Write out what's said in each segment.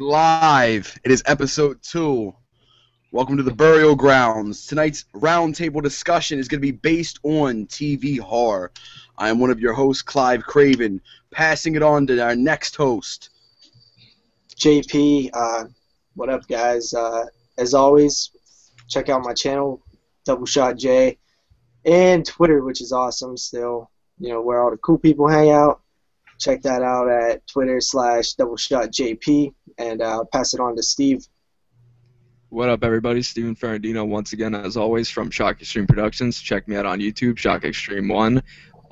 Live. It is episode 2. Welcome to the Burial Grounds. Tonight's roundtable discussion is going to be based on TV horror. I am one of your hosts, Clive Craven, passing it on to our next host. JP, what up, guys? As always, check out my channel, Double Shot J, and Twitter, which is awesome still, where all the cool people hang out. Check that out at Twitter/DoubleShotJP, and I'll pass it on to Steve. What up, everybody? Steven Ferrandino once again, as always, from Shock Extreme Productions. Check me out on YouTube, Shock Extreme 1.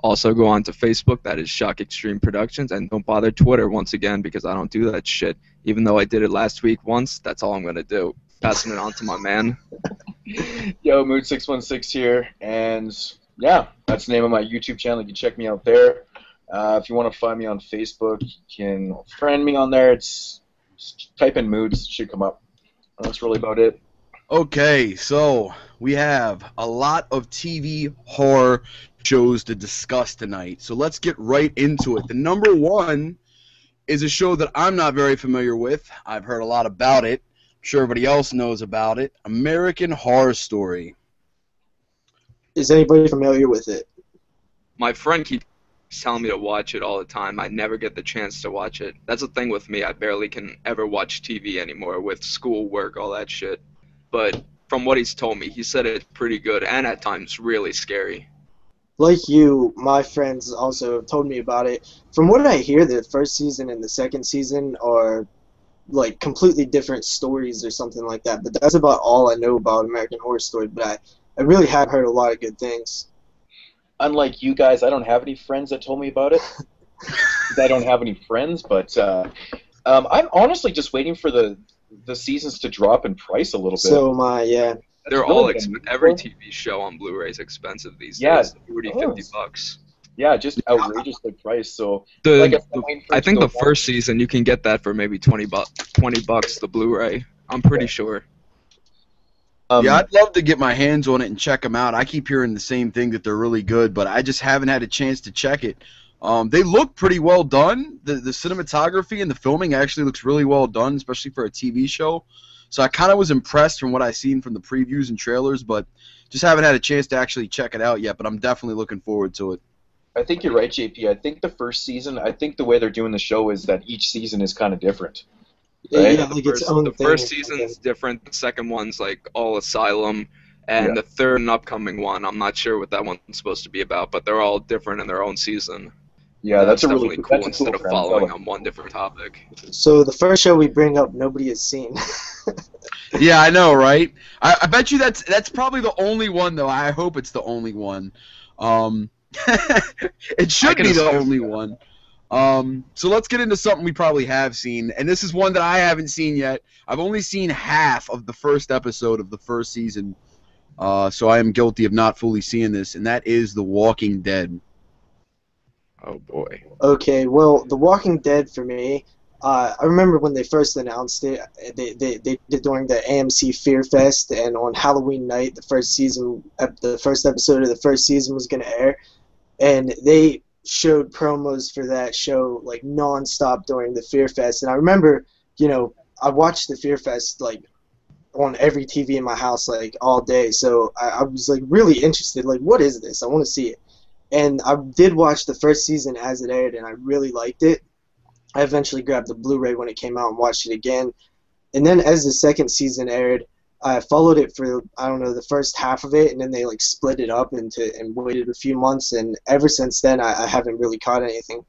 Also go on to Facebook, that is Shock Extreme Productions, and don't bother Twitter once again because I don't do that shit. Even though I did it last week once, that's all I'm going to do. Passing it on to my man. Yo, Mood616 here, and yeah, that's the name of my YouTube channel. You can check me out there. If you want to find me on Facebook, you can friend me on there. Just type in Moods, it should come up. That's really about it. Okay, so we have a lot of TV horror shows to discuss tonight. So let's get right into it. The number one is a show that I'm not very familiar with. I've heard a lot about it. I'm sure everybody else knows about it. American Horror Story. Is anybody familiar with it? My friend keeps telling me to watch it all the time. I never get the chance to watch it. That's the thing with me. I barely can ever watch TV anymore with school, work, all that shit. But from what he's told me, he said it's pretty good and at times really scary. Like you, my friends also told me about it. From what I hear, the first season and the second season are like completely different stories or something like that. But that's about all I know about American Horror Story. But I really have heard a lot of good things. Unlike you guys, I don't have any friends that told me about it. I don't have any friends, but I'm honestly just waiting for the seasons to drop in price a little bit. So yeah. They're all every TV show on Blu-ray is expensive these days. 40, 50 bucks. Yeah, just outrageously priced. So I think the first season you can get that for maybe 20 bucks, the Blu-ray. I'm pretty sure. Yeah, I'd love to get my hands on it and check them out. I keep hearing the same thing, that they're really good, but I just haven't had a chance to check it. They look pretty well done. The cinematography and the filming actually looks really well done, especially for a TV show. So I kind of was impressed from what I've seen from the previews and trailers, but just haven't had a chance to actually check it out yet, but I'm definitely looking forward to it. I think you're right, JP. I think the first season, the way they're doing the show is that each season is kind of different. Right? Yeah, the first season's different. The second one's like all Asylum, and the third and upcoming one, I'm not sure what that one's supposed to be about, but they're all different in their own season. Yeah, that's definitely cool instead of following on one different topic. So the first show we bring up, nobody has seen. Yeah, I know, right? I bet you that's probably the only one, though. I hope it's the only one. It should be the only one. So let's get into something we probably have seen, and this is one that I haven't seen yet. I've only seen half of the first episode of the first season, so I am guilty of not fully seeing this, and that is The Walking Dead. Oh boy. Okay, well, The Walking Dead for me, I remember when they first announced it, they did during the AMC Fear Fest, and on Halloween night, the first episode of the first season was going to air, and they showed promos for that show like non-stop during the Fear Fest. And I remember, I watched the Fear Fest like on every TV in my house like all day, so I was like really interested, like what is this? I want to see it. And I did watch the first season as it aired, and I really liked it. I eventually grabbed the Blu-ray when it came out and watched it again. And then as the second season aired, I followed it for, I don't know, the first half of it, and then they like split it up and waited a few months, and ever since then I haven't really caught anything.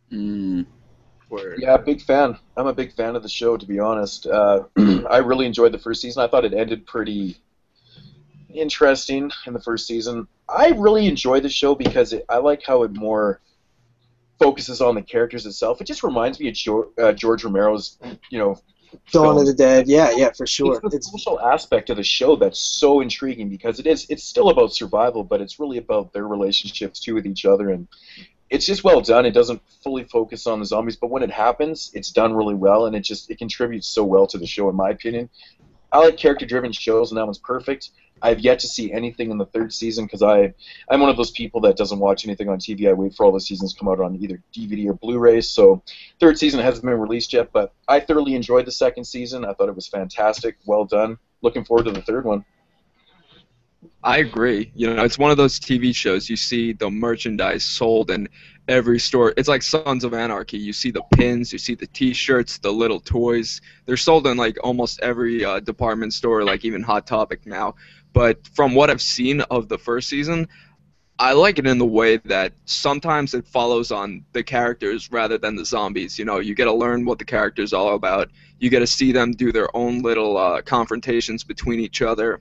Yeah, big fan. I'm a big fan of the show, to be honest. I really enjoyed the first season. I thought it ended pretty interesting in the first season. I really enjoy the show because I like how it more focuses on the characters itself. It just reminds me of George Romero's, Dawn of the Dead, yeah, for sure. It's the social aspect of the show that's so intriguing because it's still about survival, but it's really about their relationships too with each other, and it's just well done. It doesn't fully focus on the zombies, but when it happens, it's done really well, and it contributes so well to the show, in my opinion. I like character-driven shows, and that one's perfect. I've yet to see anything in the third season because I'm one of those people that doesn't watch anything on TV. I wait for all the seasons to come out on either DVD or Blu-ray. So third season hasn't been released yet, but I thoroughly enjoyed the second season. I thought it was fantastic. Well done. Looking forward to the third one. I agree. You know, it's one of those TV shows you see the merchandise sold in every store. It's like Sons of Anarchy. You see the pins, you see the T-shirts, the little toys. They're sold in like almost every department store, like even Hot Topic now. But from what I've seen of the first season, I like it in the way that sometimes it follows on the characters rather than the zombies. You know, you get to learn what the characters are all about. You get to see them do their own little confrontations between each other.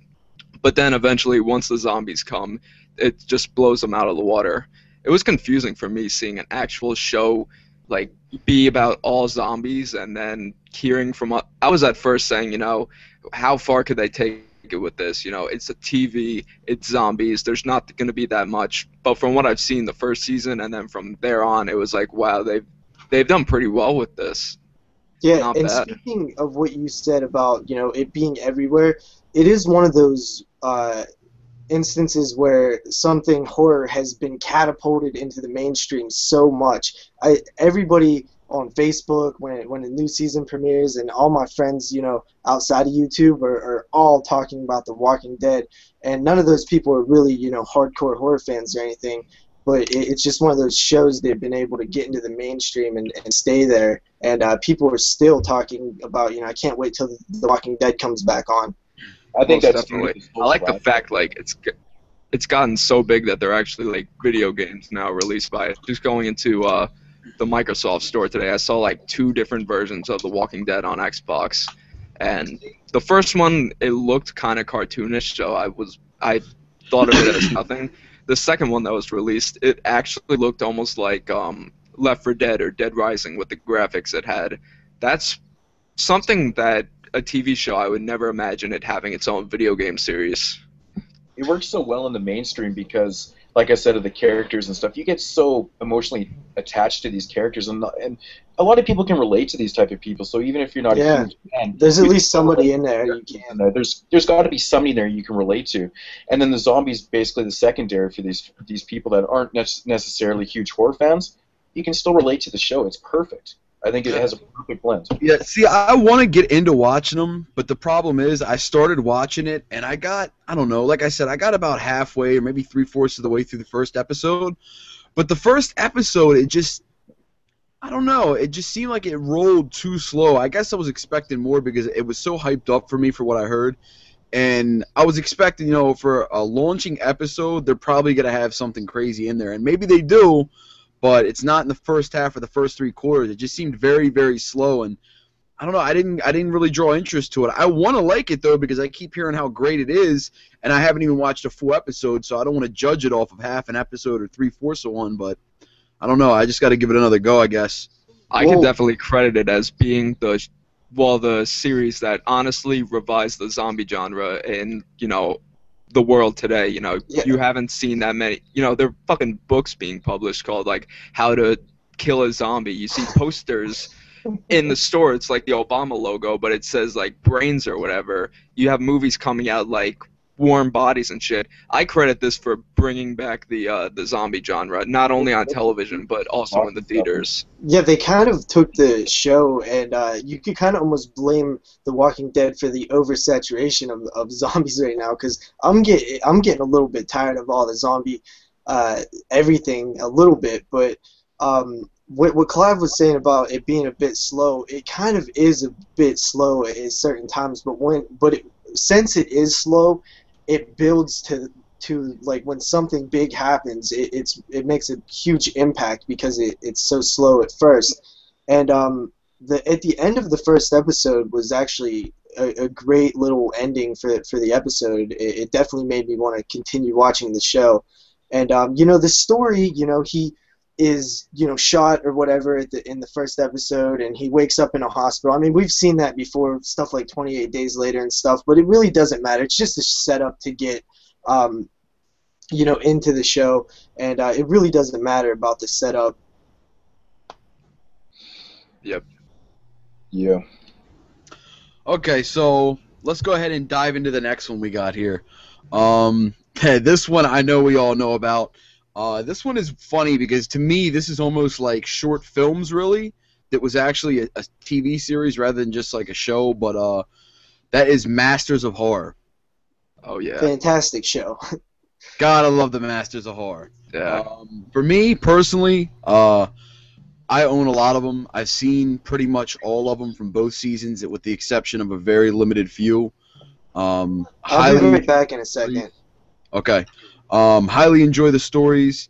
But then eventually, once the zombies come, it just blows them out of the water. It was confusing for me seeing an actual show like be about all zombies and then hearing from. I was at first saying, you know, how far could they take it with this? You know, it's a TV, it's zombies. There's not going to be that much. But from what I've seen the first season and then from there on, it was like, wow, they've done pretty well with this. Yeah, Not and bad. speaking of what you said about, you know, it being everywhere, it is one of those instances where something horror has been catapulted into the mainstream so much. Everybody on Facebook when the new season premieres, and all my friends, you know, outside of YouTube are all talking about The Walking Dead, and none of those people are really, you know, hardcore horror fans or anything. But it's just one of those shows they've been able to get into the mainstream and stay there. And people are still talking about, you know, I can't wait till The Walking Dead comes back on. I think Most that's definitely. I like the fact like it's gotten so big that they're actually like video games now released by it. Just going into the Microsoft store today, I saw like 2 different versions of The Walking Dead on Xbox, and the first one it looked kind of cartoonish, so I thought of it as nothing. The second one that was released, it actually looked almost like Left 4 Dead or Dead Rising with the graphics it had. That's something that a TV show I would never imagine it having its own video game series. It works so well in the mainstream because, like I said, of the characters and stuff, you get so emotionally attached to these characters, and a lot of people can relate to these type of people. So even if you're not a huge fan, there's at least somebody in there you can. There's got to be somebody there you can relate to, and then the zombies basically the secondary for these people that aren't necessarily huge horror fans. You can still relate to the show. It's perfect. I think it has a perfect blend. Yeah, see, I want to get into watching them, but the problem is I started watching it, and I don't know, like I said, I got about halfway or maybe 3/4 of the way through the first episode. But the first episode, I don't know, it just seemed like it rolled too slow. I guess I was expecting more because it was so hyped up for me for what I heard. And I was expecting, you know, for a launching episode, they're probably going to have something crazy in there. And maybe they do, but it's not in the first half or the first 3/4. It just seemed very, very slow, and I don't know. I didn't really draw interest to it. I want to like it though because I keep hearing how great it is, and I haven't even watched a full episode, so I don't want to judge it off of half an episode or 3/4 of one. But I don't know. I just got to give it another go, I guess. I could definitely credit it as being the series that honestly revised the zombie genre in, you know, the world today. You know, you haven't seen that many. You know, there are fucking books being published called like How to Kill a Zombie. You see posters in the store. It's like the Obama logo, but it says like brains or whatever. You have movies coming out like Warm Bodies and shit. I credit this for bringing back the zombie genre, not only on television but also in the theaters. Yeah, they kind of took the show, and you could kind of almost blame The Walking Dead for the oversaturation of zombies right now, because I'm getting a little bit tired of all the zombie everything a little bit. But what Clive was saying about it being a bit slow, it kind of is a bit slow at certain times. But since it is slow, it builds to like when something big happens, it makes a huge impact because it's so slow at first. And at the end of the first episode was actually a great little ending for the episode. It definitely made me want to continue watching the show. And you know, the story, you know, he is, you know, shot or whatever in the first episode, and he wakes up in a hospital. I mean, we've seen that before, stuff like 28 Days Later and stuff, but it really doesn't matter. It's just a setup to get you know, into the show, and it really doesn't matter about the setup. Yep. Yeah. Okay, so let's go ahead and dive into the next one we got here. This one I know we all know about. This one is funny because to me this is almost like short films really. That was actually a TV series rather than just like a show, but that is Masters of Horror. Oh yeah. Fantastic show. Gotta love the Masters of Horror. Yeah. For me personally, I own a lot of them. I've seen pretty much all of them from both seasons, with the exception of a very limited few. I'll be right back in a second. Okay. Highly enjoy the stories.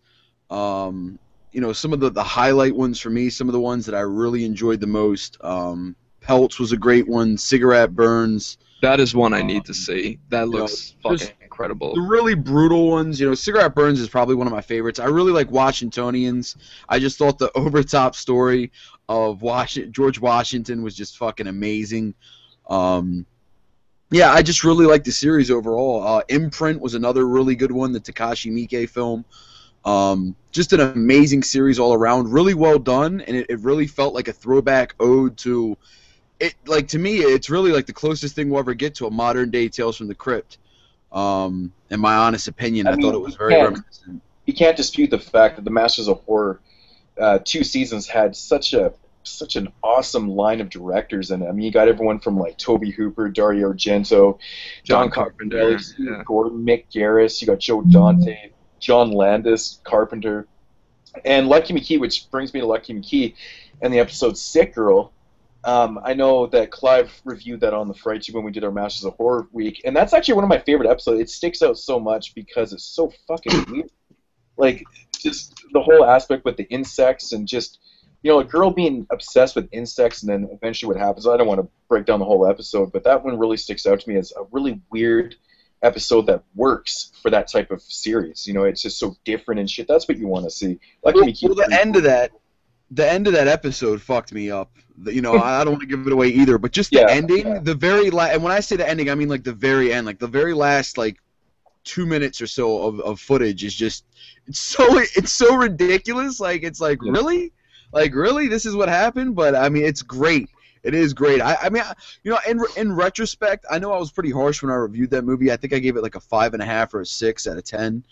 You know, some of the highlight ones for me, some of the ones that I really enjoyed the most. Pelts was a great one. Cigarette Burns. That is one I need to see. That looks fucking incredible. The really brutal ones, you know, Cigarette Burns is probably one of my favorites. I really like Washingtonians. I just thought the overtop story of George Washington was just fucking amazing. Yeah, I just really like the series overall. Imprint was another really good one, the Takashi Miike film. Just an amazing series all around, really well done, and it really felt like a throwback ode to it. Like, to me, it's really like the closest thing we'll ever get to a modern day Tales from the Crypt. In my honest opinion, I thought it was very reminiscent. You can't dispute the fact that the Masters of Horror 2 seasons had such an awesome line of directors in it. I mean, you got everyone from like Tobe Hooper, Dario Argento, John Carpenter, Gordon, Mick Garris. You got Joe Dante, John Landis, Carpenter, and Lucky McKee, which brings me to Lucky McKee and the episode Sick Girl. I know that Clive reviewed that on the Fright Tube when we did our Masters of Horror week, and that's actually one of my favorite episodes. It sticks out so much because it's so fucking weird. Like, just the whole aspect with the insects and just, you know, a girl being obsessed with insects and then eventually what happens. I don't want to break down the whole episode, but that one really sticks out to me as a really weird episode that works for that type of series. You know, it's just so different and shit. That's what you want to see. Like, the end of that episode fucked me up. You know, I don't want to give it away either, but just the ending, the very last, and when I say the ending, I mean like the very end, like the very last like 2 minutes or so of footage is just it's so ridiculous. Like, it's like, really? Like, really, this is what happened? But I mean, it's great. It is great. I mean, you know, in retrospect, I know I was pretty harsh when I reviewed that movie. I think I gave it like a 5.5 or a 6 out of 10.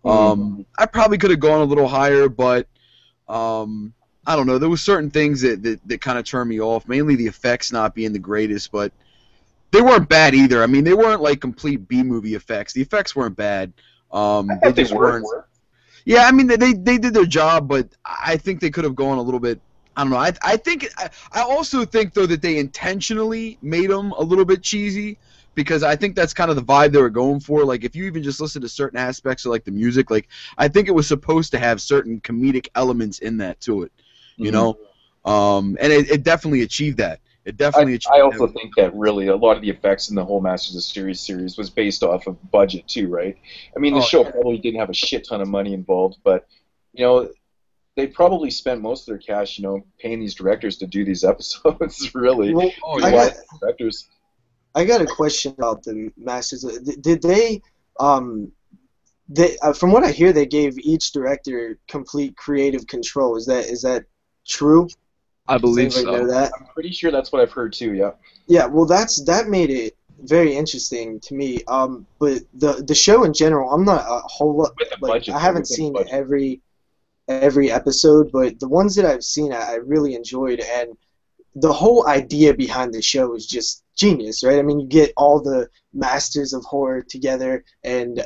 I probably could have gone a little higher, but I don't know. There were certain things that kind of turned me off. Mainly the effects not being the greatest, but they weren't bad either. I mean, they weren't like complete B-movie effects. The effects weren't bad. They just weren't. Yeah, I mean, they did their job, but I think they could have gone a little bit. I don't know. I also think though that they intentionally made them a little bit cheesy, because I think that's kind of the vibe they were going for. Like, if you even just listen to certain aspects of like the music, like I think it was supposed to have certain comedic elements in that to it, you know, and it definitely achieved that. It definitely achieved. I also think that really a lot of the effects in the whole Masters of series was based off of budget too, right? I mean, the show probably didn't have a shit ton of money involved, but you know, they probably spent most of their cash, you know, paying these directors to do these episodes. Really, directors. I got a question about the Masters. Did they, from what I hear, they gave each director complete creative control. Is that true? I believe so. Know that? I'm pretty sure that's what I've heard too. Yeah. Yeah. Well, that made it very interesting to me. But the show in general, I'm not a whole lot. Like, I haven't seen every episode, but the ones that I've seen, I really enjoyed, and the whole idea behind the show is just genius, right? I mean, you get all the masters of horror together, and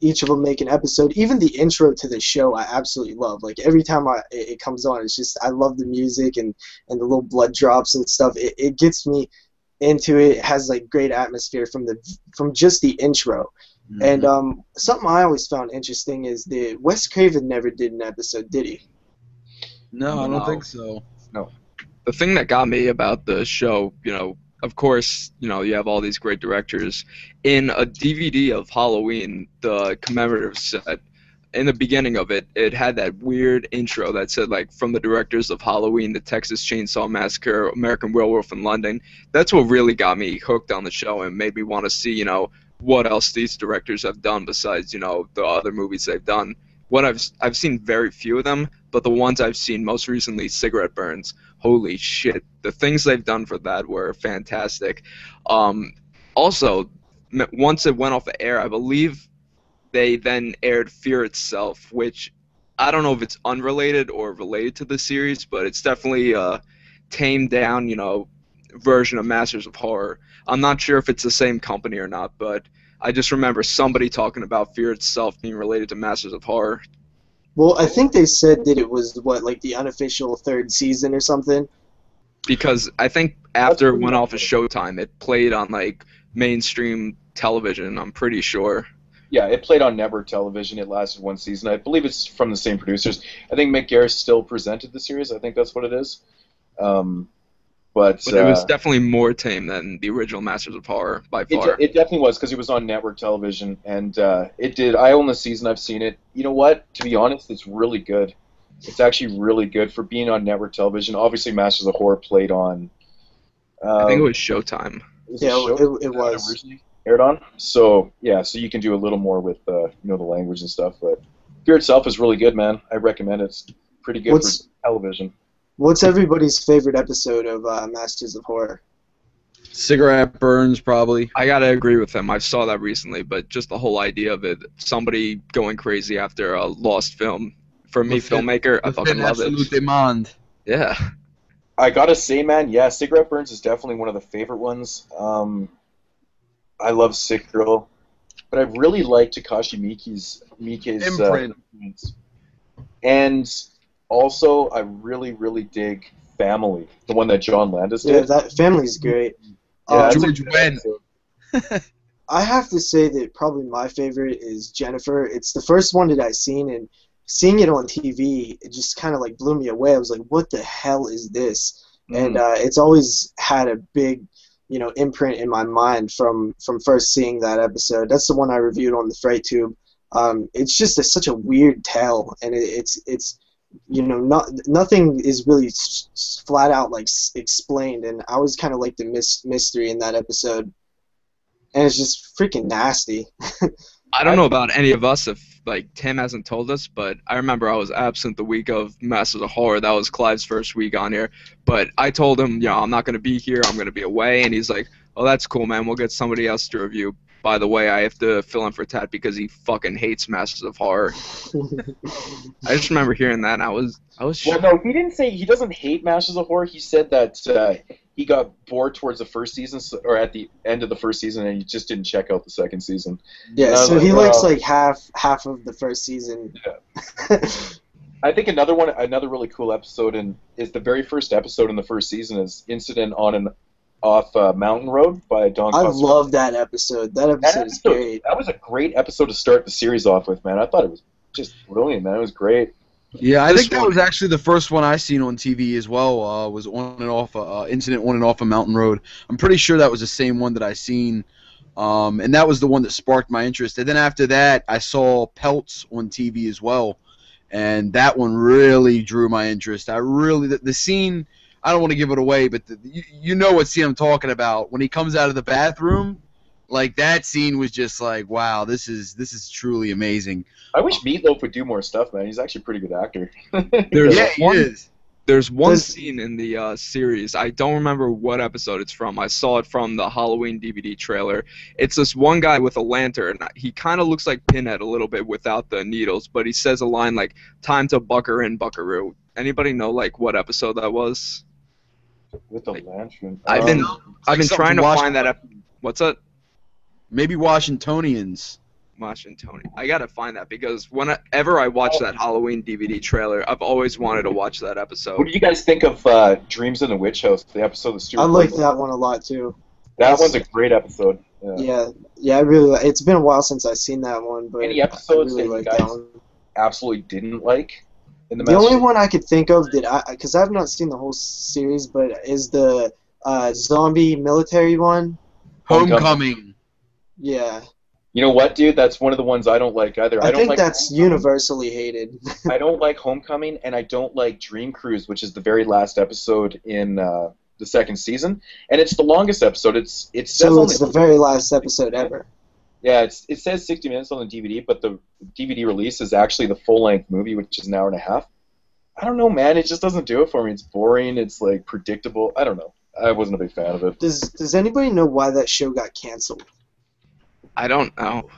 each of them make an episode. Even the intro to the show, I absolutely love. Like, every time it comes on, it's just, I love the music and the little blood drops and stuff. It gets me into it. It has like great atmosphere from just the intro. Mm-hmm. And something I always found interesting is that Wes Craven never did an episode, did he? No, I don't think so. No. The thing that got me about the show, you know, of course, you know, you have all these great directors. In a DVD of Halloween, the commemorative set, in the beginning of it, it had that weird intro that said, like, from the directors of Halloween, the Texas Chainsaw Massacre, American Werewolf in London. That's what really got me hooked on the show and made me want to see, you know, what else these directors have done besides, you know, the other movies they've done. What I've seen very few of them, but the ones I've seen most recently, Cigarette Burns, holy shit, the things they've done for that were fantastic. Also, once it went off the air, I believe they then aired Fear Itself, which I don't know if it's unrelated or related to the series, but it's definitely a tamed down, version of Masters of Horror. I'm not sure if it's the same company or not, but I just remember somebody talking about Fear Itself being related to Masters of Horror. Well, I think they said that it was, like the unofficial third season or something? Because I think after it went off of Showtime, it played on, like, mainstream television, I'm pretty sure. Yeah, it played on network television. It lasted one season. I believe it's from the same producers. I think Mick Garris still presented the series. I think that's what it is. But it was definitely more tame than the original Masters of Horror, by far. It definitely was, because it was on network television, and it did. I own the season. I've seen it. You know what? To be honest, it's really good. It's actually really good for being on network television. Obviously, Masters of Horror played on... I think it was Showtime. It was. Originally aired on? So, yeah, so you can do a little more with the language and stuff, but Fear Itself is really good, man. I recommend it. It's pretty good for television. What's everybody's favorite episode of Masters of Horror? Cigarette Burns, probably. I gotta agree with him. I saw that recently, but just the whole idea of it, somebody going crazy after a lost film. For me, filmmaker, I fucking love it. Demand. Yeah. I gotta say, man, yeah, Cigarette Burns is definitely one of the favorite ones. I love Sick Girl, but I really like Takashi Miike's imprint. And also, I really, really dig Family, the one that John Landis did. Yeah, that Family's great. George Wendt. I have to say that probably my favorite is Jennifer. It's the first one that I've seen, and seeing it on TV, it just kind of like blew me away. I was like, what the hell is this? And it's always had a big, imprint in my mind from first seeing that episode. That's the one I reviewed on the Fright Tube. It's just such a weird tale, and it's nothing is really flat out like explained, and I was kind of like the mystery in that episode, and it's just freaking nasty. I don't know about any of us if Tim hasn't told us, but I remember I was absent the week of Masters of Horror. That was Clive's first week on here, but I told him, I'm not going to be here. I'm going to be away, and he's like, "Oh, that's cool, man. We'll get somebody else to review." By the way, I have to fill in for Tat because he fucking hates Masters of Horror. I just remember hearing that, and I was shocked. Well, no, he didn't say he doesn't hate Masters of Horror. He said that he got bored towards the first season, or at the end of the first season, and he just didn't check out the second season. Yeah, so he likes like half of the first season. Yeah. I think another really cool episode, is the very first episode in the first season, is Incident on and Off Mountain Road by Don Costa. I love that episode. That episode is great. That was a great episode to start the series off with, man. I thought it was just brilliant, man. It was great. Yeah, I think that was actually the first one I seen on TV as well. Was On and Off Incident On and Off a Mountain Road. I'm pretty sure that was the same one that I seen, and that was the one that sparked my interest. And then after that, I saw Pelts on TV as well, and that one really drew my interest. The scene. I don't want to give it away, but you know what scene I'm talking about. When he comes out of the bathroom, like that scene was just like, wow, this is truly amazing. I wish Meatloaf would do more stuff, man. He's actually a pretty good actor. He is. There's one scene in the series. I don't remember what episode it's from. I saw it from the Halloween DVD trailer. It's this one guy with a lantern. He kind of looks like Pinhead a little bit without the needles, but he says a line like, "Time to bucker in, buckaroo." Anybody know what episode that was? With the lantern. I've been trying to find that. What's that? Maybe Washingtonians. Washingtonian. I gotta find that because whenever I watch that Halloween DVD trailer, I've always wanted to watch that episode. What do you guys think of Dreams in the Witch House, the episode of Stuart? I like that one a lot too. That one's a great episode. Yeah, I really. It's been a while since I've seen that one, but any episodes I really that you guys absolutely didn't like? The only one I could think of because I've not seen the whole series, but is the zombie military one. Homecoming. Yeah. You know what, dude? That's one of the ones I don't like either. I think that's universally hated. I don't like Homecoming, and I don't like Dream Cruise, which is the very last episode in the second season, and it's the longest episode. It's the very last episode ever. Yeah, it says 60 minutes on the DVD, but the DVD release is actually the full-length movie, which is an hour and a half. I don't know, man. It just doesn't do it for me. It's boring. It's, predictable. I don't know. I wasn't a big fan of it. Does anybody know why that show got canceled? I don't know.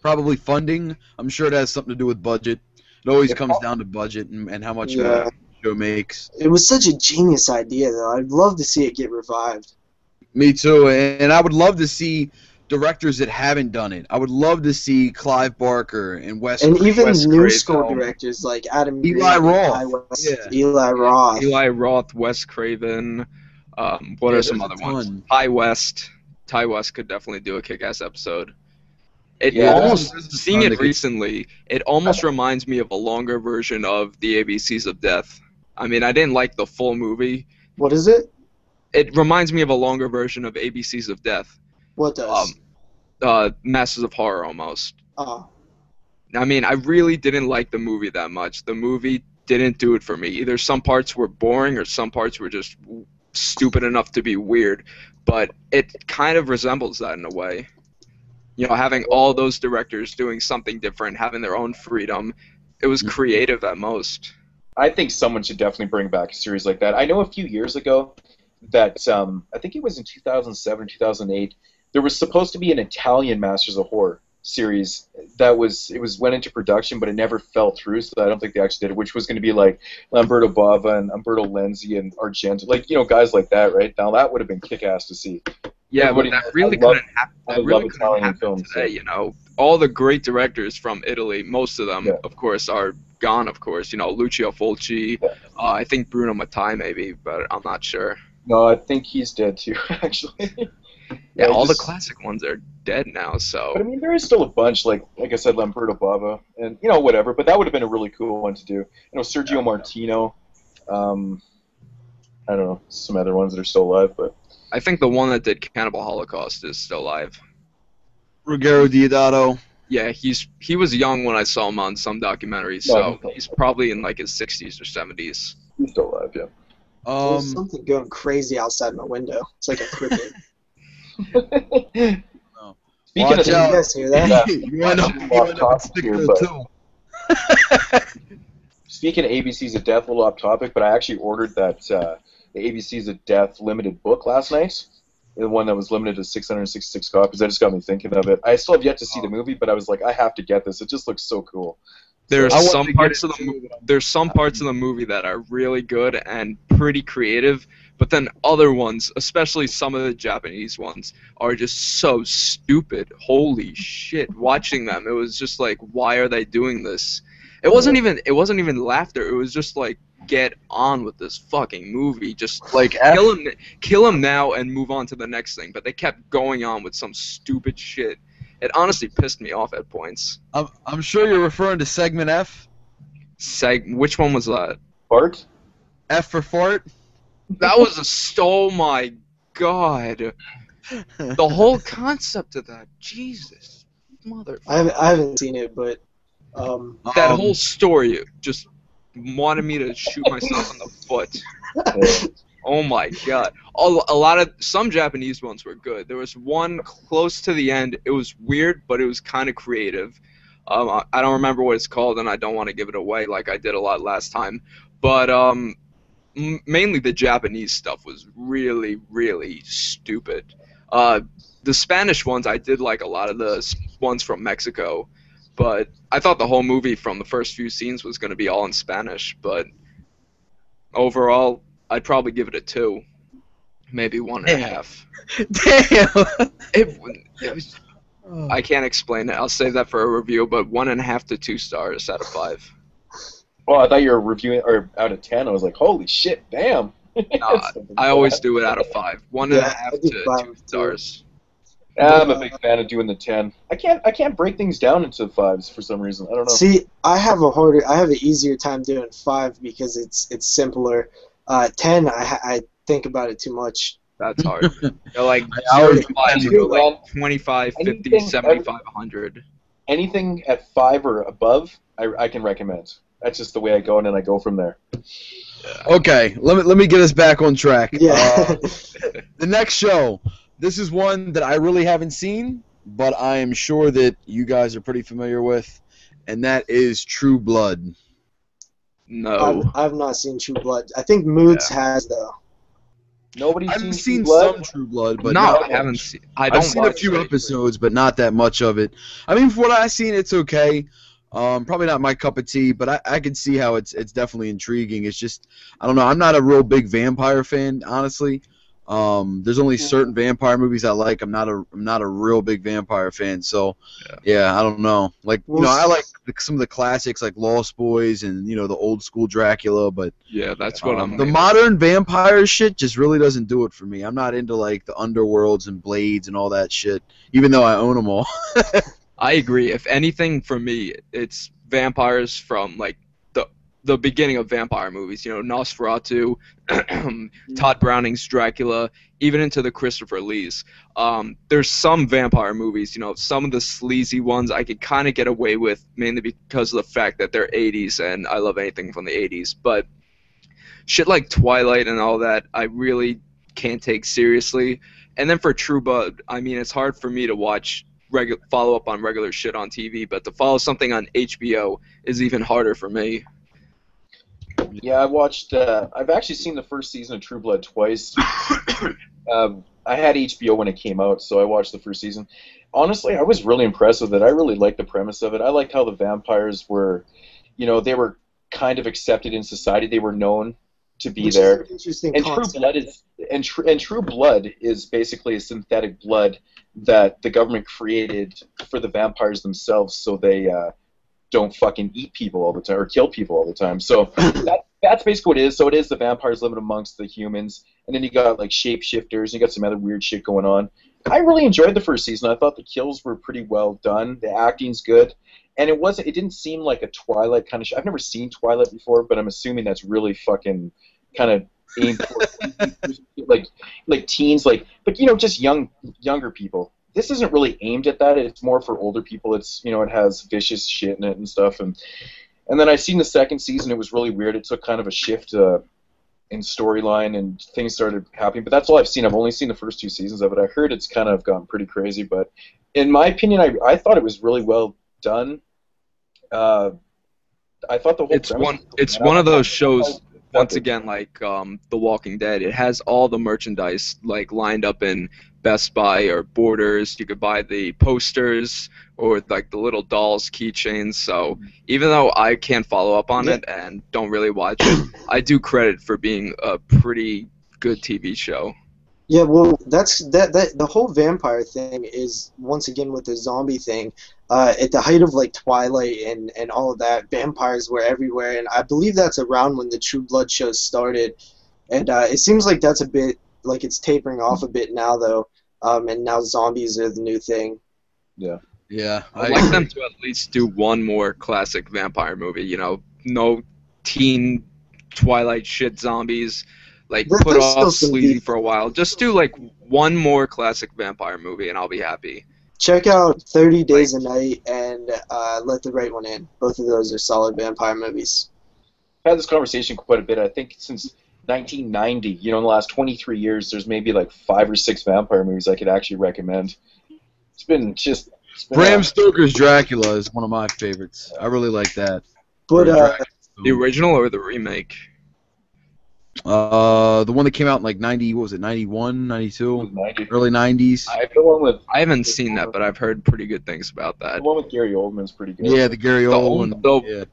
Probably funding. I'm sure it has something to do with budget. It always Yeah. comes down to budget and how much Yeah. a show makes. It was such a genius idea, though. I'd love to see it get revived. Me too, and I would love to see directors that haven't done it. I would love to see Clive Barker and And even Wes new Craven. school directors like Adam Eli Green, Roth. Ty West, Yeah. Eli Roth. Eli Roth, Wes Craven. What are some there's other a ones? ton. Ty West. Ty West could definitely do a kick-ass episode. It Yeah, almost there's a seeing ton it that could- recently. It almost reminds me of a longer version of the ABCs of Death. I mean, I didn't like the full movie. What is it? It reminds me of a longer version of ABCs of Death. What does? Masters of Horror almost. Oh. I mean, I really didn't like the movie that much. The movie didn't do it for me. Either some parts were boring or some parts were just stupid enough to be weird. But it kind of resembles that in a way. You know, having all those directors doing something different, having their own freedom. It was creative at most. I think someone should definitely bring back a series like that. I know a few years ago that I think it was in 2007 or 2008. There was supposed to be an Italian Masters of Horror series that went into production, but it never fell through. So I don't think they actually did it. Which was going to be like Lamberto Bava and Umberto Lenzi and Argento, like guys like that, right? Now that would have been kick-ass to see. Yeah, but Everybody- that really I love- couldn't happen. I That love really couldn't Italian happen films, today. so- You know, all the great directors from Italy, most of them, Yeah. of course, are gone. Of course, you know, Lucio Fulci. Yeah. I think Bruno Mattei maybe, but I'm not sure. No, I think he's dead too, actually. Yeah, all the just- classic ones are dead now. So But I mean, there is still a bunch, like I said, Lamberto Bava, and whatever. But that would have been a really cool one to do. Sergio Martino. I don't know, some other ones that are still alive, but I think the one that did Cannibal Holocaust is still alive. Ruggero Deodato. Yeah, he was young when I saw him on some documentaries, so he's probably in like his 60s or 70s. he's still alive, yeah. There's something going crazy outside my window. It's like a cricket. Speaking Watch of Did you out. guys hear that? Yeah. you end up Off a topic sticker here, but- too. Speaking of ABCs of Death, a little off topic, but I actually ordered that the ABCs of Death limited book last night. The one that was limited to 666 copies. That just got me thinking of it. I still have yet to see the movie, but I was like, I have to get this. It just looks so cool. There's I want some to get parts it of the too, but there's some parts of the movie that are really good and pretty creative, but then other ones, especially some of the Japanese ones, are just so stupid. Holy shit! Watching them, it was just like, why are they doing this? It wasn't even laughter. It was just like, get on with this fucking movie. Just Like kill him now and move on to the next thing. But they kept going on with some stupid shit. It honestly pissed me off at points. I'm sure you're referring to segment F. Which one was that? Bart? F for fart. That was oh my god. The whole concept of that. Jesus. Mother. I haven't seen it, but That whole story just wanted me to shoot myself in the foot. Oh my god. Some Japanese ones were good. There was one close to the end. It was weird, but it was kind of creative. I don't remember what it's called, and I don't want to give it away like I did a lot last time. But mainly the Japanese stuff was really, really stupid. The Spanish ones, I did like a lot of the ones from Mexico, but I thought the whole movie from the first few scenes was going to be all in Spanish. But overall, I'd probably give it a 2, maybe 1.5. Damn. It was. I can't explain it. I'll save that for a review. But 1.5 to 2 stars out of 5. Well, I thought you were reviewing or out of 10. I was like, holy shit, damn. No, I always do it out of 5. 1.5 Yeah, I do to 5 2 too. stars. I'm a big fan of doing the 10. I can't break things down into 5s for some reason. I don't know. see, I have an easier time doing 5 because it's simpler. 10, I think about it too much. That's hard. You're like I 0 always- to 5, you go like 25, 50, Anything- 75, 100. Anything at 5 or above, I can recommend. That's just the way I go, and then I go from there. Okay, let me get us back on track. Yeah. The next show. This is one that I really haven't seen, but I am sure that you guys are pretty familiar with, and that is True Blood. No. I've not seen True Blood. I think Moods has though. Nobody's I've seen seen True Blood? some True Blood, but No, not I haven't much. seen. I I've don't seen a watch few like, episodes, but not that much of it. I mean, for what I've seen, it's okay. Probably not my cup of tea, but I can see how it's definitely intriguing. It's just I don't know. I'm not a real big vampire fan, honestly. There's only certain vampire movies I like. I'm not a real big vampire fan, so yeah, I don't know. Like I like some of the classics like Lost Boys and the old school Dracula, but Yeah, that's what I'm. the modern vampire shit just really doesn't do it for me. I'm not into like the underworlds and blades and all that shit, even though I own them all. I agree. If anything, for me, it's vampires from like the beginning of vampire movies. Nosferatu, Todd Browning's Dracula, even into the Christopher Lees. There's some vampire movies. Some of the sleazy ones I could kind of get away with, mainly because of the fact that they're 80s, and I love anything from the 80s. But shit like Twilight and all that, I really can't take seriously. And then for True Blood, I mean, it's hard for me to watch follow up on regular shit on TV, but to follow something on HBO is even harder for me. Yeah, I watched. I've actually seen the first season of True Blood twice. I had HBO when it came out, so I watched the first season. Honestly, I was really impressed with it. I really liked the premise of it. I liked how the vampires were, they were kind of accepted in society. They were known to be there. Interesting And concept. True Blood is basically a synthetic blood that the government created for the vampires themselves, so they don't fucking eat people all the time or kill people all the time. So that's basically what it is. So it is the vampires living amongst the humans, and then you got like shapeshifters, and you got some other weird shit going on. I really enjoyed the first season. I thought the kills were pretty well done. The acting's good, and it didn't seem like a Twilight kind of show. I've never seen Twilight before, but I'm assuming that's really fucking kind of aimed for like teens, but just younger people. This isn't really aimed at that. It's more for older people. It's it has vicious shit in it and stuff, and then I seen the second season. It was really weird. It took kind of a shift in storyline, and things started happening. But that's all I've seen. I've only seen the first 2 seasons of it. I heard it's kind of gone pretty crazy, but in my opinion, I thought it was really well done. I thought the whole It's one of those shows. Once again, like The Walking Dead, it has all the merchandise like lined up in Best Buy or Borders. You could buy the posters or like the little dolls, keychains. So even though I can't follow up on it and don't really watch it, I do credit for being a pretty good TV show. Yeah, well, that's the whole vampire thing is once again with the zombie thing. At the height of like Twilight and all of that, vampires were everywhere, and I believe that's around when the True Blood shows started. And it seems like that's a bit like it's tapering off a bit now, though. And now zombies are the new thing. Yeah. Yeah, I'd like them to at least do one more classic vampire movie. No teen Twilight shit zombies. Like, put off sleazy for a while. Just do, like, one more classic vampire movie, and I'll be happy. Check out 30 Days a Night and Let the Right One In. Both of those are solid vampire movies. I've had this conversation quite a bit. I think since 1990, in the last 23 years, there's maybe, like, 5 or 6 vampire movies I could actually recommend. It's been Bram Stoker's Dracula is one of my favorites. I really like that. But the original or the remake? The one that came out in like 90, what was it, 91, 92? 90. Early 90s. I haven't seen that, but I've heard pretty good things about that. The one with Gary Oldman's pretty good. Yeah, the Gary Oldman. Yeah.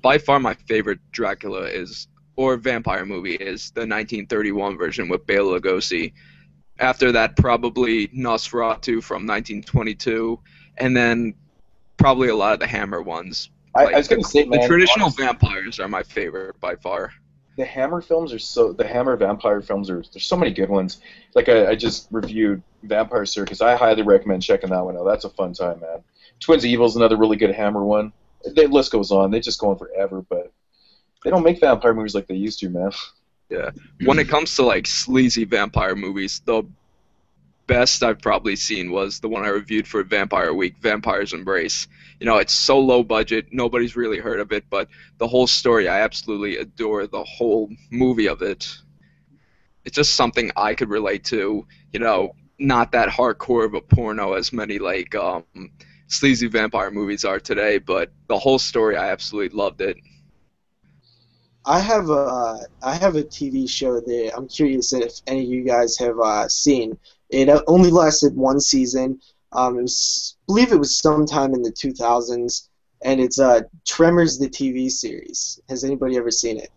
By far my favorite Dracula or vampire movie is the 1931 version with Bela Lugosi. After that, probably Nosferatu from 1922, and then probably a lot of the Hammer ones. I was going to say, man, the traditional vampires are my favorite by far. The Hammer films the Hammer vampire films there's so many good ones. Like I just reviewed Vampire Circus. I highly recommend checking that one out. That's a fun time, man. Twins of Evil's another really good Hammer one. The list goes on. They just go on forever, but they don't make vampire movies like they used to, man. Yeah. When it comes to like sleazy vampire movies, the best I've probably seen was the one I reviewed for Vampire Week, Vampire's Embrace. It's so low budget, nobody's really heard of it, but the whole story, I absolutely adore the whole movie of it. It's just something I could relate to, not that hardcore of a porno as many like sleazy vampire movies are today, but the whole story, I absolutely loved it. I have a TV show that I'm curious if any of you guys have seen. It only lasted one season. I believe it was sometime in the 2000s, and it's Tremors the TV series. Has anybody ever seen it?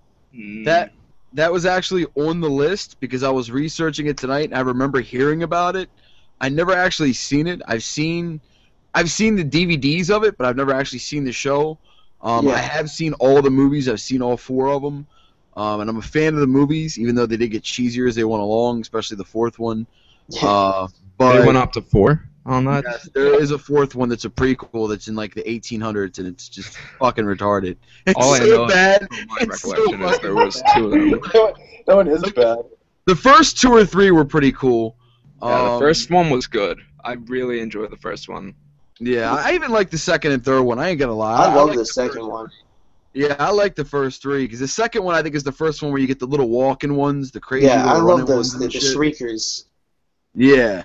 That was actually on the list because I was researching it tonight and I remember hearing about it. I never actually seen it. I've seen the DVDs of it, but I've never actually seen the show. Yeah. I have seen all the movies. I've seen all four of them, and I'm a fan of the movies, even though they did get cheesier as they went along, especially the fourth one. But They went up to 4 on that. yes, there is a fourth one that's a prequel that's in like the 1800s, and it's just fucking retarded. It's All I so know bad. from my It's so recollection is there was fucking 2 of them. That one is bad. The first 2 or 3 were pretty cool. Yeah, the first one was good. I really enjoyed the first one. Yeah, I even like the second and third one. I ain't gonna lie. I love like the first second one. Yeah, I like the first 3 because the second one I think is the first one where you get the little walking ones, the crazy. Yeah, I little love running those, ones and the shit. Shriekers. Yeah,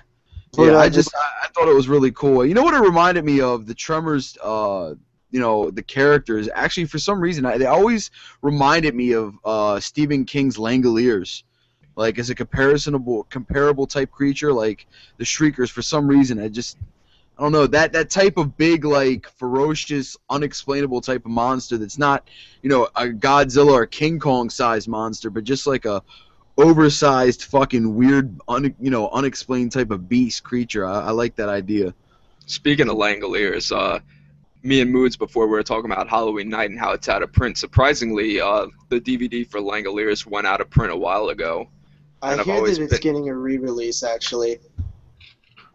But, yeah. uh, I thought it was really cool. You know what it reminded me of? The Tremors. The characters. Actually, for some reason, they always reminded me of Stephen King's Langoliers. Like as a comparable type creature, like the Shriekers. For some reason, I don't know, that type of big, like ferocious, unexplainable type of monster that's not, a Godzilla or King Kong sized monster, but just like a oversized fucking weird, unexplained type of beast creature. I like that idea. Speaking of Langoliers, me and Moods before we were talking about Halloween Night and how it's out of print. Surprisingly, the DVD for Langoliers went out of print a while ago. I I've hear always that it's been- getting a re-release, actually.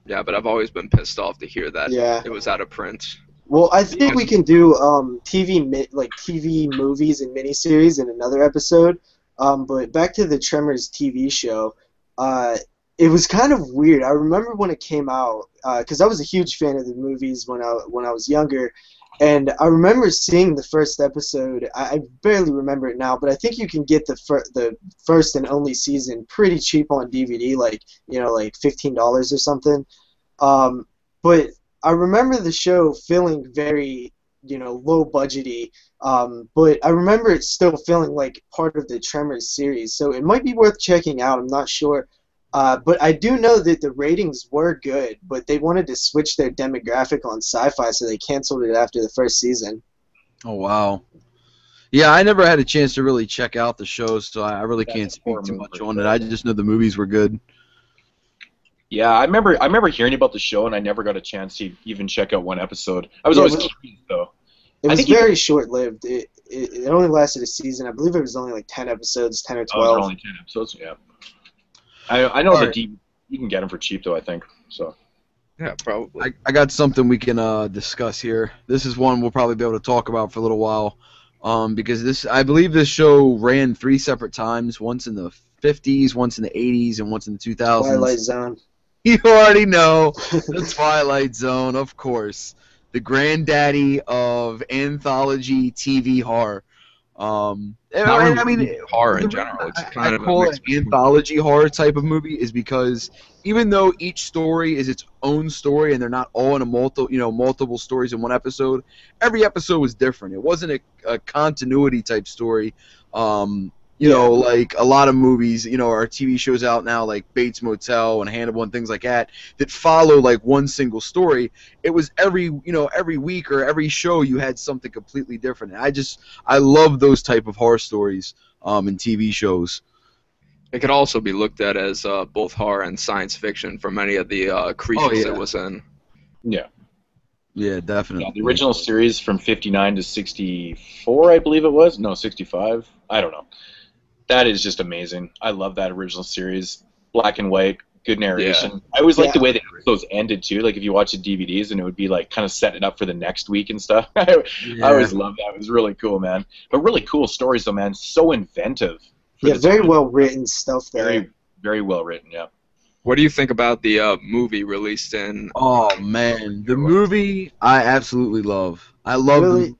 Yeah, but I've always been pissed off to hear that Yeah. it was out of print. Well, I think we can do TV movies and miniseries in another episode. But back to the Tremors TV show, it was kind of weird. I remember when it came out, because I was a huge fan of the movies when I was younger, and I remember seeing the first episode. I barely remember it now, but I think you can get the first and only season pretty cheap on DVD, like $15 or something. But I remember the show feeling very, low budgety, but I remember it still feeling like part of the Tremors series, so it might be worth checking out. I'm not sure. But I do know that the ratings were good, but they wanted to switch their demographic on Sci-Fi, so they canceled it after the first season. Oh, wow. Yeah, I never had a chance to really check out the shows, so I really can't speak too much on it. I just know the movies were good. Yeah, I remember hearing about the show, and I never got a chance to even check out one episode. I was always curious, though. It I was think you- very short-lived. It only lasted a season. I believe it was only like 10 episodes, 10 or Oh, there 12. were only 10 episodes, yeah. I know Alright. you can get them for cheap, though, I think. So Yeah, probably. I got something we can discuss here. This is one we'll probably be able to talk about for a little while, because I believe this show ran 3 separate times, once in the 50s, once in the 80s, and once in the 2000s. Twilight Zone. You already know the Twilight Zone, of course, the granddaddy of anthology TV horror. I mean, horror in the general. reason It's kind I of a call it mix an anthology horror type of movie is because even though each story is its own story and they're not all in multiple stories in one episode, every episode was different. It wasn't a continuity type story. Like a lot of movies, or TV shows out now like Bates Motel and Hannibal and things like that follow like one single story. It was every week or every show you had something completely different. And I love those type of horror stories in TV shows. It could also be looked at as both horror and science fiction for many of the creatures it was in. yeah. Yeah, definitely. Yeah, the original series from 59 to 64, I believe it was. No, 65. I don't know. That is just amazing. I love that original series. Black and white, good narration. Yeah. I always like the way the episodes ended too. Like if you watch the DVDs and it would be like kind of setting it up for the next week and stuff. I always loved that. It was really cool, man. But really cool stories though, man. So inventive. Yeah, very well written stuff there. Very, very well written, yeah. What do you think about the movie released in? Oh man, the movie I absolutely love. I love the Really? movie.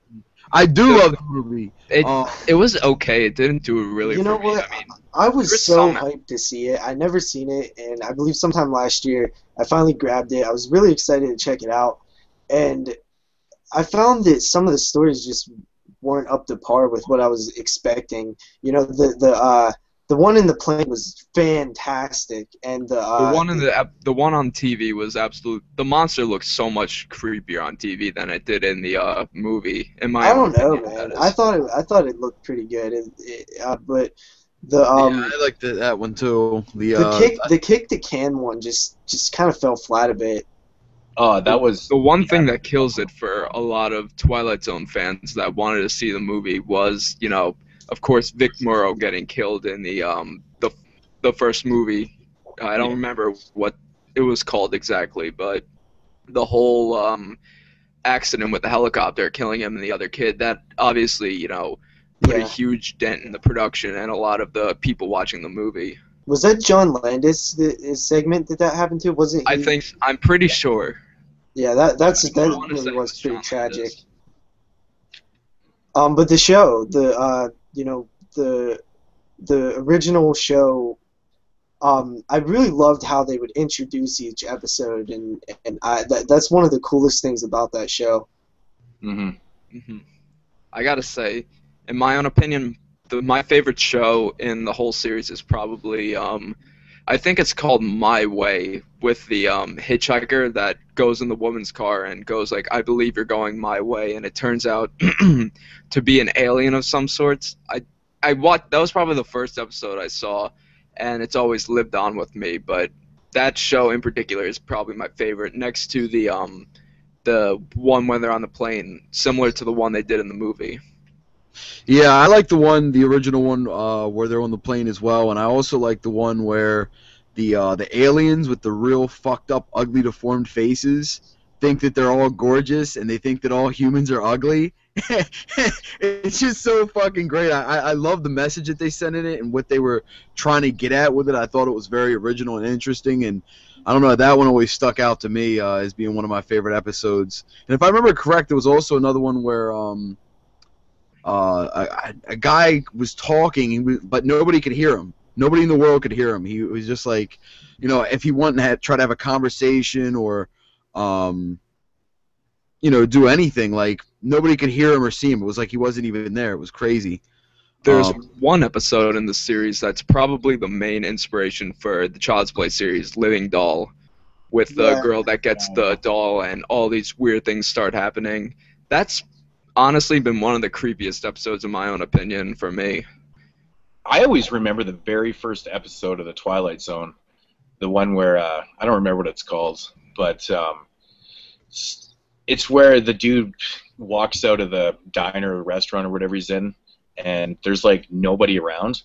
I do love the movie. It was okay. It didn't do it really You know for me. what? I mean, I was there's so some- hyped to see it. I never seen it, and I believe sometime last year I finally grabbed it. I was really excited to check it out, and I found that some of the stories just weren't up to par with what I was expecting. You know, the one in the plane was fantastic, and the one on TV was absolute. The monster looked so much creepier on TV than it did in the movie. In my I don't know, opinion, man. that I is. thought it looked pretty good, but the Yeah, I like that one too. the kick the can one just kind of fell flat a bit. That was The one thing that kills it for a lot of Twilight Zone fans that wanted to see the movie was, you know, of course, Vic Morrow getting killed in the first movie. I don't remember what it was called exactly, but the whole accident with the helicopter killing him and the other kid, that obviously, you know, put a Yeah. huge dent in the production and a lot of the people watching the movie. Was that John Landis his segment that happened to? Wasn't he? I'm pretty sure. Yeah, that wanna say really it was was pretty John tragic. Landis. But the show, you know, the original show, I really loved how they would introduce each episode, and that's one of the coolest things about that show. hmm I gotta say, in my own opinion, my favorite show in the whole series is probably I think it's called My Way, with the hitchhiker that goes in the woman's car and goes like, "I believe you're going my way," and it turns out to be an alien of some sorts. I watched, that was probably the first episode I saw, and it's always lived on with me. But that show in particular is probably my favorite, next to the one when they're on the plane, similar to the one they did in the movie. Yeah, I like the original one where they're on the plane as well, and I also like the one where the aliens with the real fucked up, ugly, deformed faces think that they're all gorgeous, and they think that all humans are ugly. It's just so fucking great. I love the message that they sent in it and what they were trying to get at with it. I thought it was very original and interesting, and I don't know, that one always stuck out to me as being one of my favorite episodes. And if I remember correct, there was also another one where a guy was talking, but nobody could hear him. Nobody in the world could hear him. He was just like, you know, if he wanted to try to have a conversation or, you know, do anything, like nobody could hear him or see him. It was like he wasn't even there. It was crazy. There's one episode in the series that's probably the main inspiration for the Child's Play series, Living Doll, with the Yeah. girl that gets the doll and all these weird things start happening. That's honestly been one of the creepiest episodes in my own opinion for me. I always remember the very first episode of the Twilight Zone, the one where I don't remember what it's called, but it's where the dude walks out of the diner or restaurant or whatever he's in, and there's like nobody around.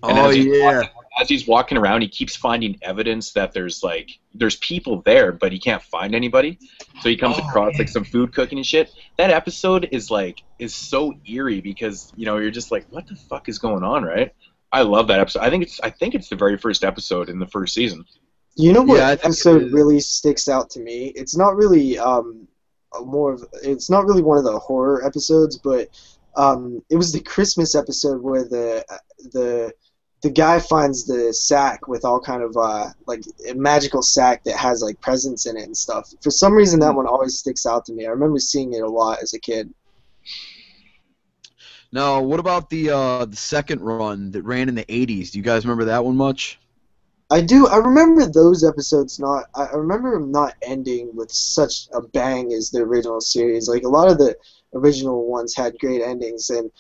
And as he's walking around, he keeps finding evidence that there's people there, but he can't find anybody. So he comes across like some food cooking and shit. That episode is so eerie because, you know, you're just like, what the fuck is going on, right? I love that episode. I think it's the very first episode in the first season. You know what Yeah, I think episode really sticks out to me? It's not really it's not really one of the horror episodes, but it was the Christmas episode where the guy finds the sack with all kind of like a magical sack that has like presents in it and stuff. For some reason, that one always sticks out to me. I remember seeing it a lot as a kid. Now, what about the second run that ran in the 80s? Do you guys remember that one much? I do. I remember those episodes not. I remember them not ending with such a bang as the original series. Like a lot of the original ones had great endings, and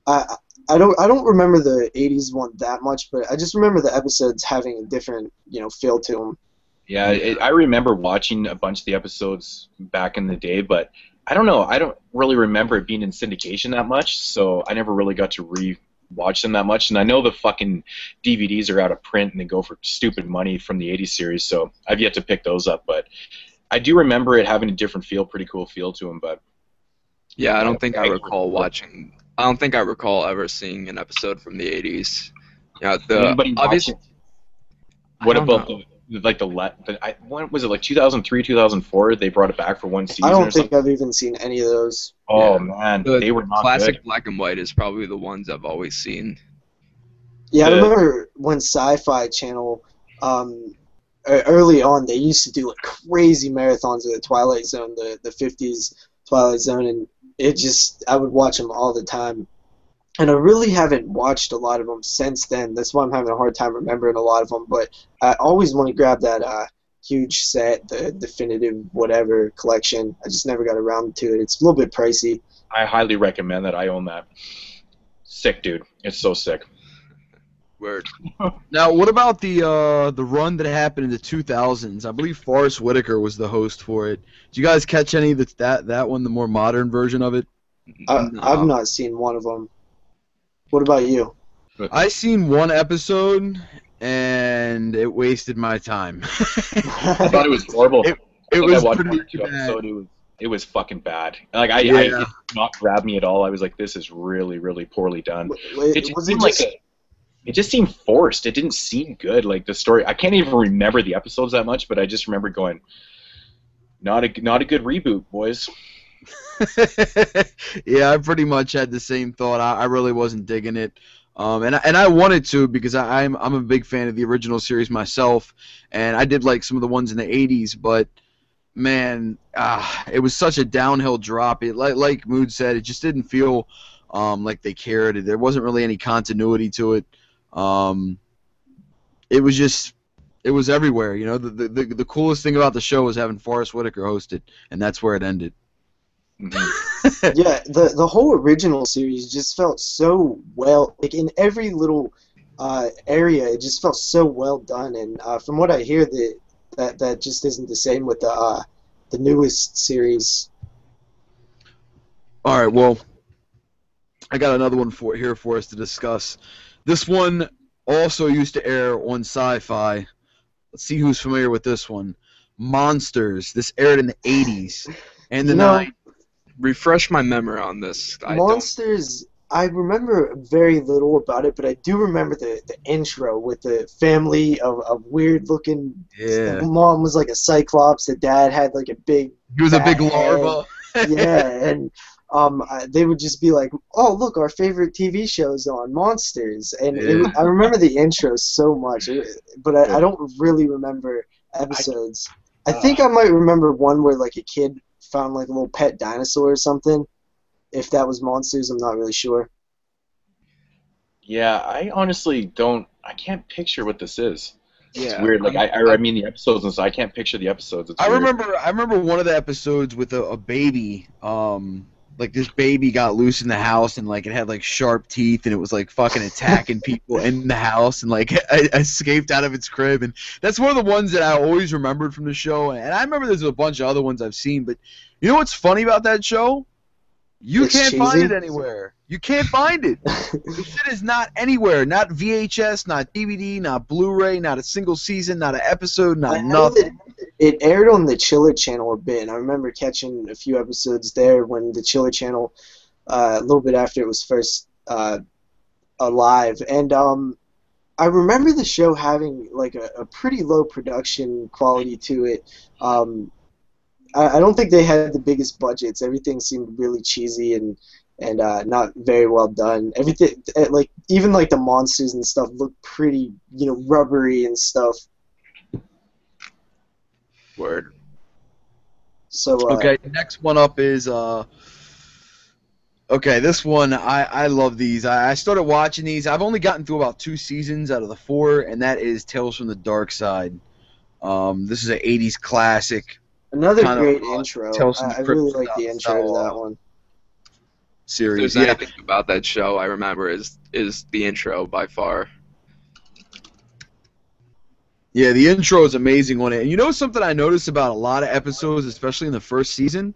I don't remember the 80s one that much, but I just remember the episodes having a different, you know, feel to them. Yeah, I remember watching a bunch of the episodes back in the day, but I don't know. I don't really remember it being in syndication that much, so I never really got to re-watch them that much. And I know the fucking DVDs are out of print and they go for stupid money from the 80s series, so I've yet to pick those up. But I do remember it having a different feel, pretty cool feel to them. But Yeah, I don't think I recall ever seeing an episode from the 80s. Yeah, anybody obviously. What I don't about know. when was it, like 2003, 2004? They brought it back for one season. I or don't think something? I've even seen any of those. Oh Yeah. man, The they were not classic good. black and white is probably the ones I've always seen. Yeah, I The- remember when Sci-Fi Channel, early on, they used to do like crazy marathons of the Twilight Zone, the 50s Twilight Zone, and I would watch them all the time. And I really haven't watched a lot of them since then. That's why I'm having a hard time remembering a lot of them. But I always want to grab that huge set, the definitive whatever collection. I just never got around to it. It's a little bit pricey. I highly recommend that. I own that. Sick, dude. It's so sick. Word. Now, what about the run that happened in the 2000s? I believe Forrest Whitaker was the host for it. Did you guys catch any of that one, the more modern version of it? I've not seen one of them. What about you? I seen one episode, and it wasted my time. I thought it was horrible. It was I watched pretty one or two bad. episodes. It was fucking bad. Like I Yeah. it did not grab me at all. I was like, this is really, really poorly done. It just Was seemed it like just, it just seemed forced. It didn't seem good. Like the story, I can't even remember the episodes that much, but I just remember going, not a good reboot, boys. Yeah, I pretty much had the same thought. I really wasn't digging it, and I wanted to because I'm a big fan of the original series myself, and I did like some of the ones in the '80s, but man, it was such a downhill drop. It like Mood said, it just didn't feel like they cared. There wasn't really any continuity to it. It was everywhere. You know, the coolest thing about the show was having Forrest Whitaker host it, and that's where it ended. yeah, the whole original series just felt so well, like in every little area, it just felt so well done. And from what I hear, that just isn't the same with the newest series. All right, well, I got another one here for us to discuss. This one also used to air on Sci-Fi. Let's see who's familiar with this one. Monsters. This aired in the 80s and the 90s. Refresh my memory on this. Monsters, I remember very little about it, but I do remember the intro with the family of weird-looking... Yeah. The mom was like a cyclops, the dad had like a big... He was a big fat head. larva. Yeah, and they would just be like, "Oh, look, our favorite TV show's on, Monsters." And Yeah. I remember the intro so much, but I don't really remember episodes. I think I might remember one where like a kid found like a little pet dinosaur or something. If that was Monsters, I'm not really sure. Yeah, I honestly don't. I can't picture what this is. It's Yeah. weird. Like I mean the episodes and so I can't picture the episodes. It's I weird. remember one of the episodes with a baby. Like this baby got loose in the house and like it had like sharp teeth and it was like fucking attacking people in the house and like escaped out of its crib, and that's one of the ones that I always remembered from the show. And I remember there's a bunch of other ones I've seen, but you know what's funny about that show? You can't find it anywhere. You can't find it. The shit is not anywhere. Not VHS, not DVD, not Blu-ray, not a single season, not an episode, not nothing. It aired on the Chiller Channel a bit, and I remember catching a few episodes there when the Chiller Channel, a little bit after it was first alive. And I remember the show having like a pretty low production quality to it. I don't think they had the biggest budgets. Everything seemed really cheesy and not very well done. Everything, like even like the monsters and stuff, looked pretty, rubbery and stuff. Word. So Okay, next one up is okay, this one I love these. I started watching these. I've only gotten through about 2 seasons out of the 4, and that is Tales from the Dark Side. This is an 80s classic. Another kind of, great intro. Tales from I the really Crypt like the intro to that one. If Series. there's Yeah. anything about that show I remember is the intro by far. Yeah, the intro is amazing on it. And you know something I noticed about a lot of episodes, especially in the first season?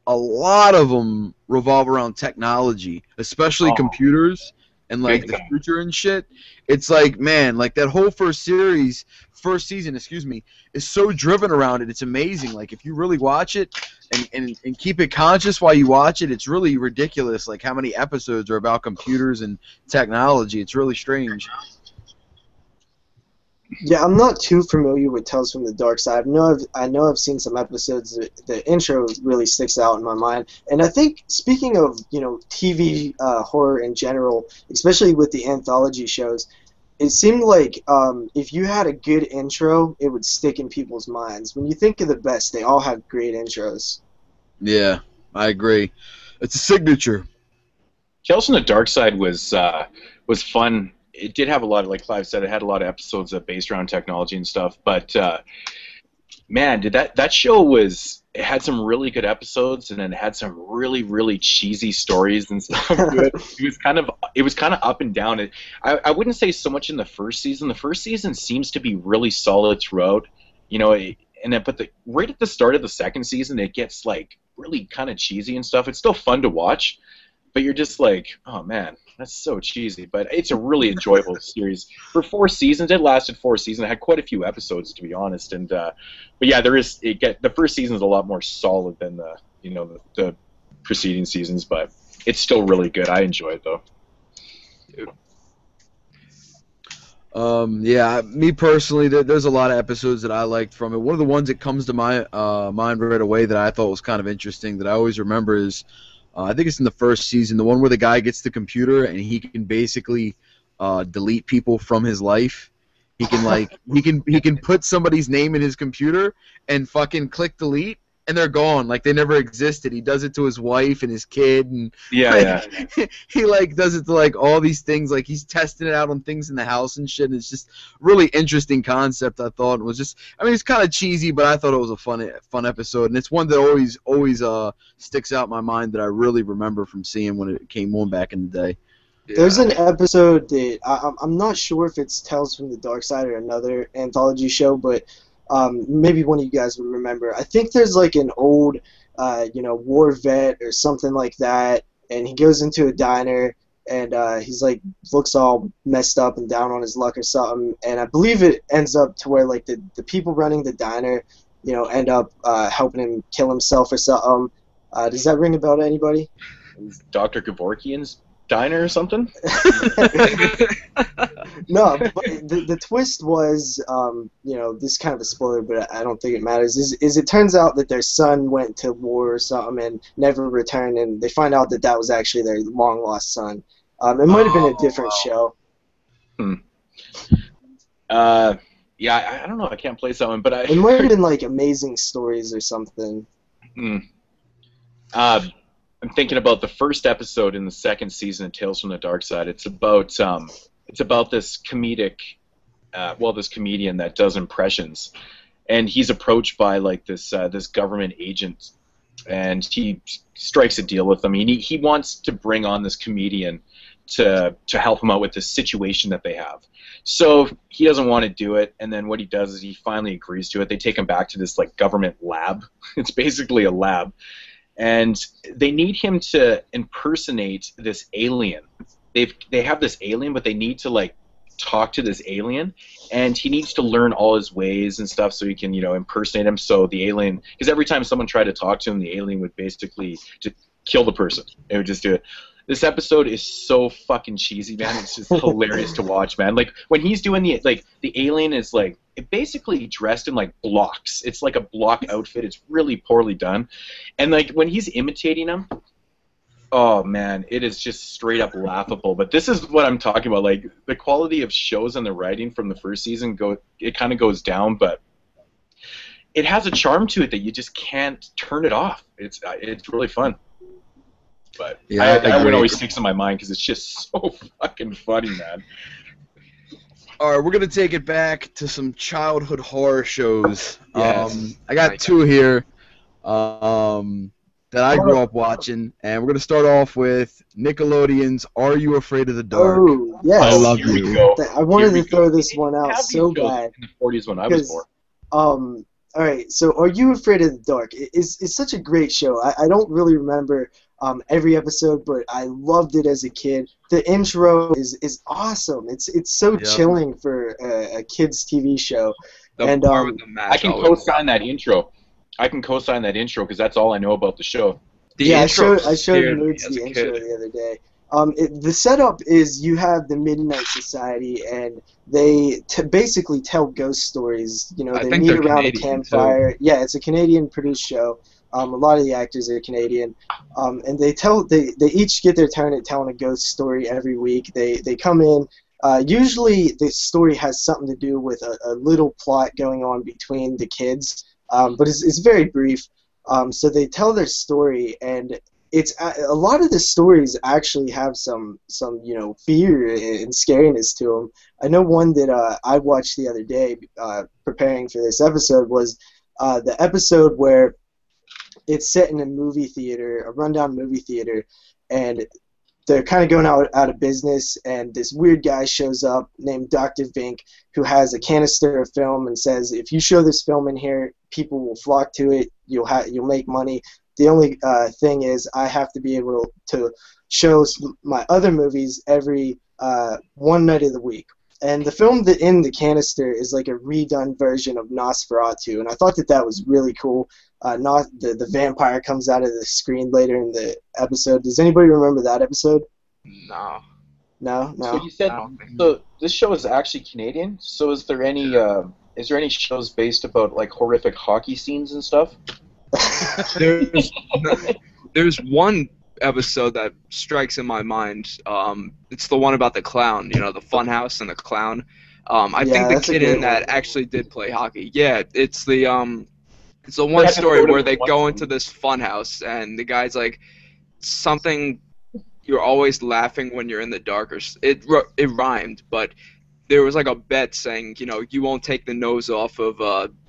A lot of them revolve around technology, especially computers and like the future and shit. It's like, man, like that whole first season, is so driven around it. It's amazing. Like if you really watch it and keep it conscious while you watch it, it's really ridiculous like how many episodes are about computers and technology. It's really strange. Yeah, I'm not too familiar with Tales from the Dark Side. I know I've seen some episodes. The intro really sticks out in my mind. And I think, speaking of TV horror in general, especially with the anthology shows, it seemed like if you had a good intro, it would stick in people's minds. When you think of the best, they all have great intros. Yeah, I agree. It's a signature. Tales from the Dark Side was fun. It did have a lot of, like Clive said, it had a lot of episodes based around technology and stuff. But man, did that show it had some really good episodes, and then it had some really, really cheesy stories and stuff. It was kind of up and down. I wouldn't say so much in the first season. The first season seems to be really solid throughout, and then right at the start of the second season, it gets like really kind of cheesy and stuff. It's still fun to watch, but you're just like, oh man, that's so cheesy. But it's a really enjoyable series. For 4 seasons, it lasted 4 seasons. It had quite a few episodes, to be honest. And but yeah, the first season is a lot more solid than the preceding seasons, but it's still really good. I enjoy it though. Yeah, me personally, there's a lot of episodes that I liked from it. One of the ones that comes to my mind right away that I thought was kind of interesting that I always remember is, I think it's in the first season, the one where the guy gets the computer and he can basically delete people from his life. He can he can put somebody's name in his computer and fucking click delete, and they're gone, like they never existed. He does it to his wife and his kid, and he like does it to like all these things, like he's testing it out on things in the house and shit. And it's just really interesting concept. I thought it was just, I mean, it's kind of cheesy, but I thought it was a fun episode, and it's one that always sticks out in my mind that I really remember from seeing when it came on back in the day. Yeah. There's an episode that I'm not sure if it's Tales from the Dark Side or another anthology show, but maybe one of you guys would remember. I think there's like an old, war vet or something like that, and he goes into a diner, and he's like looks all messed up and down on his luck or something, and I believe it ends up to where like the people running the diner, end up helping him kill himself or something. Does that ring a bell to anybody? Dr. Kevorkian's diner or something? No, but the twist was, this is kind of a spoiler, but I don't think it matters, is it turns out that their son went to war or something and never returned, and they find out that was actually their long-lost son. It might have been a different show. Yeah, I don't know. I can't place that one, but it might have been like Amazing Stories or something. I'm thinking about the first episode in the second season of Tales from the Dark Side. It's about this comedian that does impressions, and he's approached by like this government agent, and he strikes a deal with them. He wants to bring on this comedian to help him out with this situation that they have. So he doesn't want to do it, and then what he does is he finally agrees to it. They take him back to this like government lab. It's basically a lab. And they need him to impersonate this alien. They have this alien, but they need to like talk to this alien, and he needs to learn all his ways and stuff so he can impersonate him. So the alien, because every time someone tried to talk to him, the alien would basically just kill the person. It would just do it. This episode is so fucking cheesy, man. It's just hilarious to watch, man. Like when he's doing the alien is like basically dressed in like blocks. It's like a block outfit. It's really poorly done, and like when he's imitating him, oh man, it is just straight up laughable. But this is what I'm talking about. Like the quality of shows and the writing from the first season it kind of goes down, but it has a charm to it that you just can't turn it off. It's really fun. But yeah, that one always sticks in my mind because it's just so fucking funny, man. All right, we're going to take it back to some childhood horror shows. Yes. I got 2 here that I grew up watching, and we're going to start off with Nickelodeon's Are You Afraid of the Dark? Oh, yes. I love you. I wanted to throw this one out so bad. In the 40s when I was born. All right, so Are You Afraid of the Dark? It's such a great show. I don't really remember every episode, but I loved it as a kid. The intro is awesome. It's so chilling for a kid's TV show. I can co-sign that intro. Because that's all I know about the show. I showed Moods the intro the other day. The setup is you have the Midnight Society, and they basically tell ghost stories. They meet around a campfire. Yeah, it's a Canadian-produced show. A lot of the actors are Canadian, and they each get their turn at telling a ghost story every week. They come in. Usually, the story has something to do with a little plot going on between the kids, but it's very brief. So they tell their story, and it's a lot of the stories actually have some fear and scariness to them. I know one that I watched the other day preparing for this episode was the episode where it's set in a movie theater, a rundown movie theater, and they're kind of going out of business, and this weird guy shows up named Dr. Vink, who has a canister of film and says, if you show this film in here, people will flock to it, you'll make money. The only thing is I have to be able to show my other movies every one night of the week. And the film that in the canister is like a redone version of Nosferatu, and I thought that was really cool. Not the vampire comes out of the screen later in the episode. Does anybody remember that episode? No. No. So you said so. This show is actually Canadian. So is there any shows based about like horrific hockey scenes and stuff? There's one episode that strikes in my mind. It's the one about the clown. You know, the funhouse and the clown. I think the kid in that actually did play hockey. Yeah, it's the one story where they go into this funhouse and the guy's like, something, you're always laughing when you're in the dark, or it rhymed, but there was like a bet saying, you know, you won't take the nose off of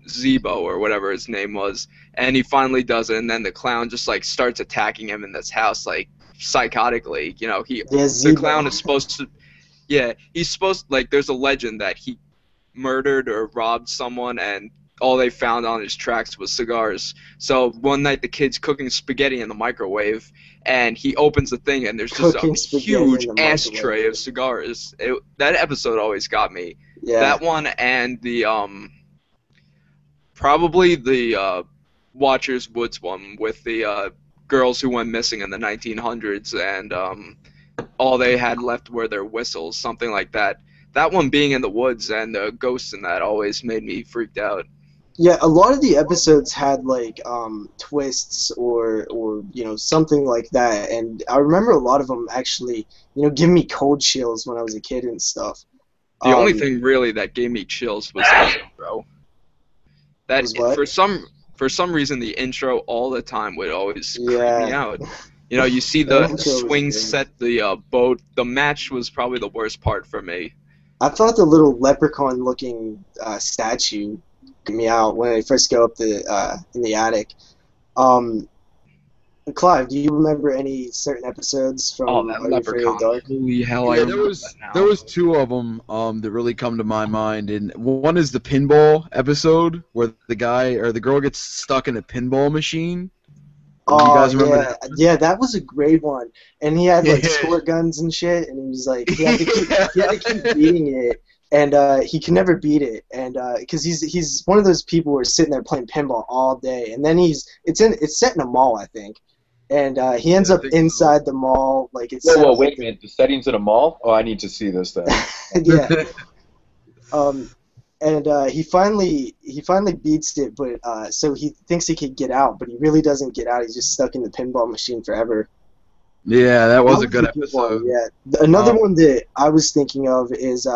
Zebo or whatever his name was, and he finally does it, and then the clown just like starts attacking him in this house like psychotically. You know, the clown is supposed to, he's supposed, like, there's a legend that he murdered or robbed someone, and all they found on his tracks was cigars. So one night the kid's cooking spaghetti in the microwave, and he opens the thing, and there's just a huge ashtray of cigars. That episode always got me. Yeah. That one and the probably the Watchers Woods one with the girls who went missing in the 1900s, and all they had left were their whistles, something like that. That one being in the woods and the ghosts in that always made me freaked out. Yeah, a lot of the episodes had like twists or something like that, and I remember a lot of them actually give me cold chills when I was a kid and stuff. The only thing really that gave me chills was the intro. That for some reason the intro all the time would always creep me out. You know, you see the swing set, the boat. The match was probably the worst part for me. I thought the little leprechaun-looking statue me out when I first go up in the attic. Clive, do you remember any certain episodes from that leprechaun? Holy hell! Yeah, there was two of them that really come to my mind, and one is the pinball episode where the guy or the girl gets stuck in a pinball machine. You guys remember that? Yeah, that was a great one. And he had like squirt guns and shit, and he was like he had to keep beating it. And he can never beat it, and because he's one of those people who are sitting there playing pinball all day, and then it's set in a mall, I think, and he ends up inside the mall, like it's. Whoa, wait a minute! The setting's in a mall? Oh, I need to see this then. Yeah. And he finally beats it, but so he thinks he could get out, but he really doesn't get out. He's just stuck in the pinball machine forever. Yeah, that was a good episode. Yeah, another one that I was thinking of is.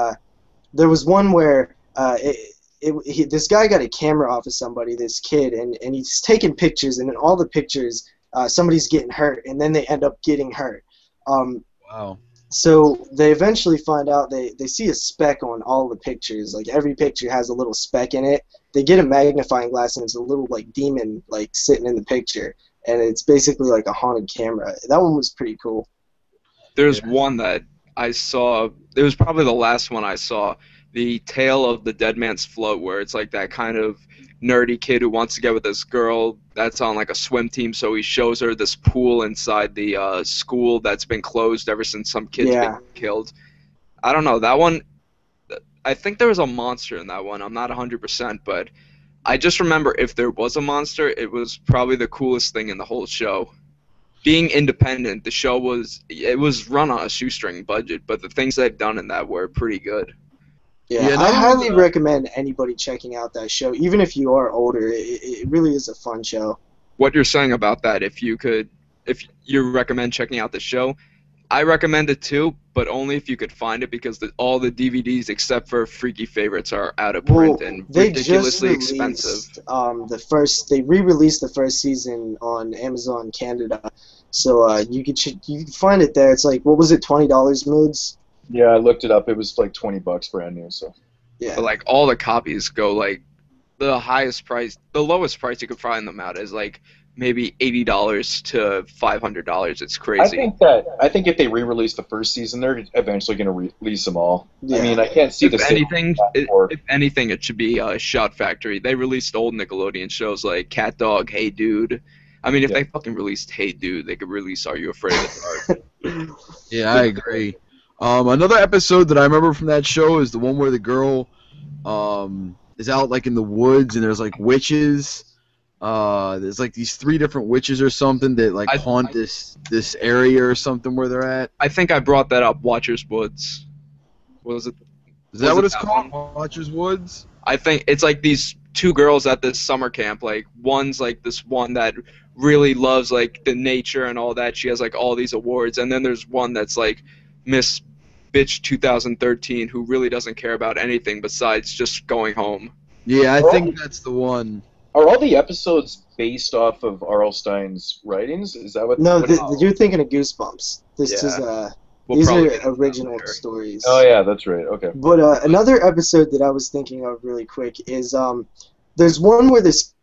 There was one where this guy got a camera off of somebody, this kid, and he's taking pictures, and in all the pictures, somebody's getting hurt, and then they end up getting hurt. Wow. So they eventually find out, they see a speck on all the pictures. Like, every picture has a little speck in it. They get a magnifying glass, and it's a little, like, demon, like, sitting in the picture. And it's basically like a haunted camera. That one was pretty cool. There's one that I saw, it was probably the last one I saw, the Tale of the Dead Man's Float, where it's like that kind of nerdy kid who wants to get with this girl that's on like a swim team, so he shows her this pool inside the school that's been closed ever since some kid's been killed. I don't know, that one, I think there was a monster in that one, I'm not 100%, but I just remember if there was a monster, it was probably the coolest thing in the whole show. Being independent, the show was run on a shoestring budget, but the things they've done in that were pretty good. Yeah, I highly recommend anybody checking out that show, even if you are older. It really is a fun show. What you're saying about that, if you recommend checking out the show, I recommend it too, but only if you could find it because all the DVDs except for Freaky Favorites are out of print and they ridiculously just expensive. released they re-released the first season on Amazon Canada, so you can find it there. It's like, what was it, $20 moods? Yeah, I looked it up. It was like $20 brand new. So Yeah. But like all the copies go like the highest price, the lowest price you could find them at is like maybe $80 to $500. It's crazy. I think if they re-release the first season, they're eventually going to release them all. Yeah. I mean, I can't see If the anything, or if anything, it should be Shout Factory. They released old Nickelodeon shows like Cat Dog, Hey Dude. I mean, if they fucking released Hey Dude, they could release Are You Afraid of the Dark? Yeah, I agree. Another episode that I remember from that show is the one where the girl is out like in the woods and there's like witches. There's like these 3 different witches or something that like haunt this area or something where they're at. I think I brought that up. Watcher's Woods. Was it? Is that what it's one? called? Watcher's Woods? I think it's like these 2 girls at this summer camp. Like one's like this one that really loves like the nature and all that. She has like all these awards, and then there's one that's like Miss Bitch 2013 who really doesn't care about anything besides just going home. Yeah, I think that's the one. Are all the episodes based off of R.L. Stein's writings? Is that what? No, what you're thinking of Goosebumps. This is We'll these probably are get into that original later. stories. Oh yeah, that's right. Okay. But another episode that I was thinking of really quick is there's one where this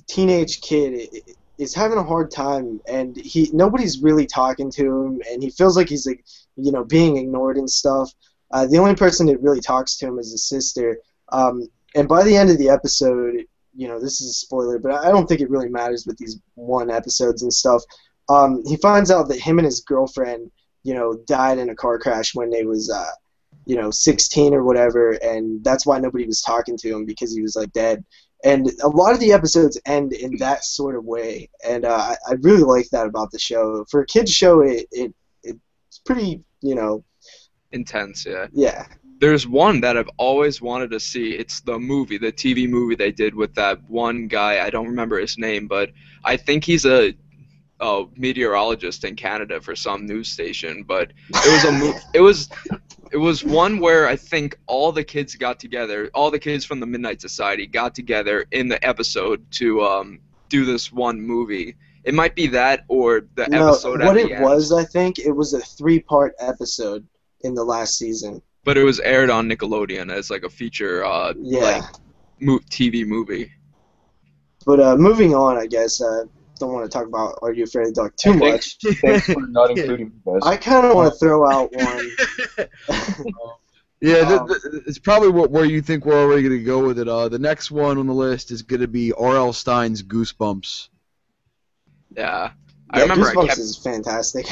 teenage kid is having a hard time, and nobody's really talking to him, and he feels like he's like, you know, being ignored and stuff. The only person that really talks to him is his sister. And by the end of the episode, you know, this is a spoiler, but I don't think it really matters with these one episodes and stuff. He finds out that him and his girlfriend, you know, died in a car crash when they was, you know, 16 or whatever, and that's why nobody was talking to him, because he was like dead. And a lot of the episodes end in that sort of way, and I really like that about the show. For a kids show, it's pretty, you know, Intense, yeah. yeah. There's one that I've always wanted to see. It's the TV movie they did with that one guy. I don't remember his name, but I think he's a meteorologist in Canada for some news station. But it was one where I think all the kids got together, all the kids from the Midnight Society got together in the episode to do this one movie. It might be that or the episode at the end. Was, I think it was a 3-part episode in the last season. But it was aired on Nickelodeon as like a feature TV movie. But moving on, I guess. Don't want to talk about Are You Afraid of the Dark too much. Thanks for not including me, guys. I kind of want to throw out one. Yeah, it's probably where you think we're already going to go with it. The next one on the list is going to be R.L. Stein's Goosebumps. Yeah. Goosebumps is fantastic.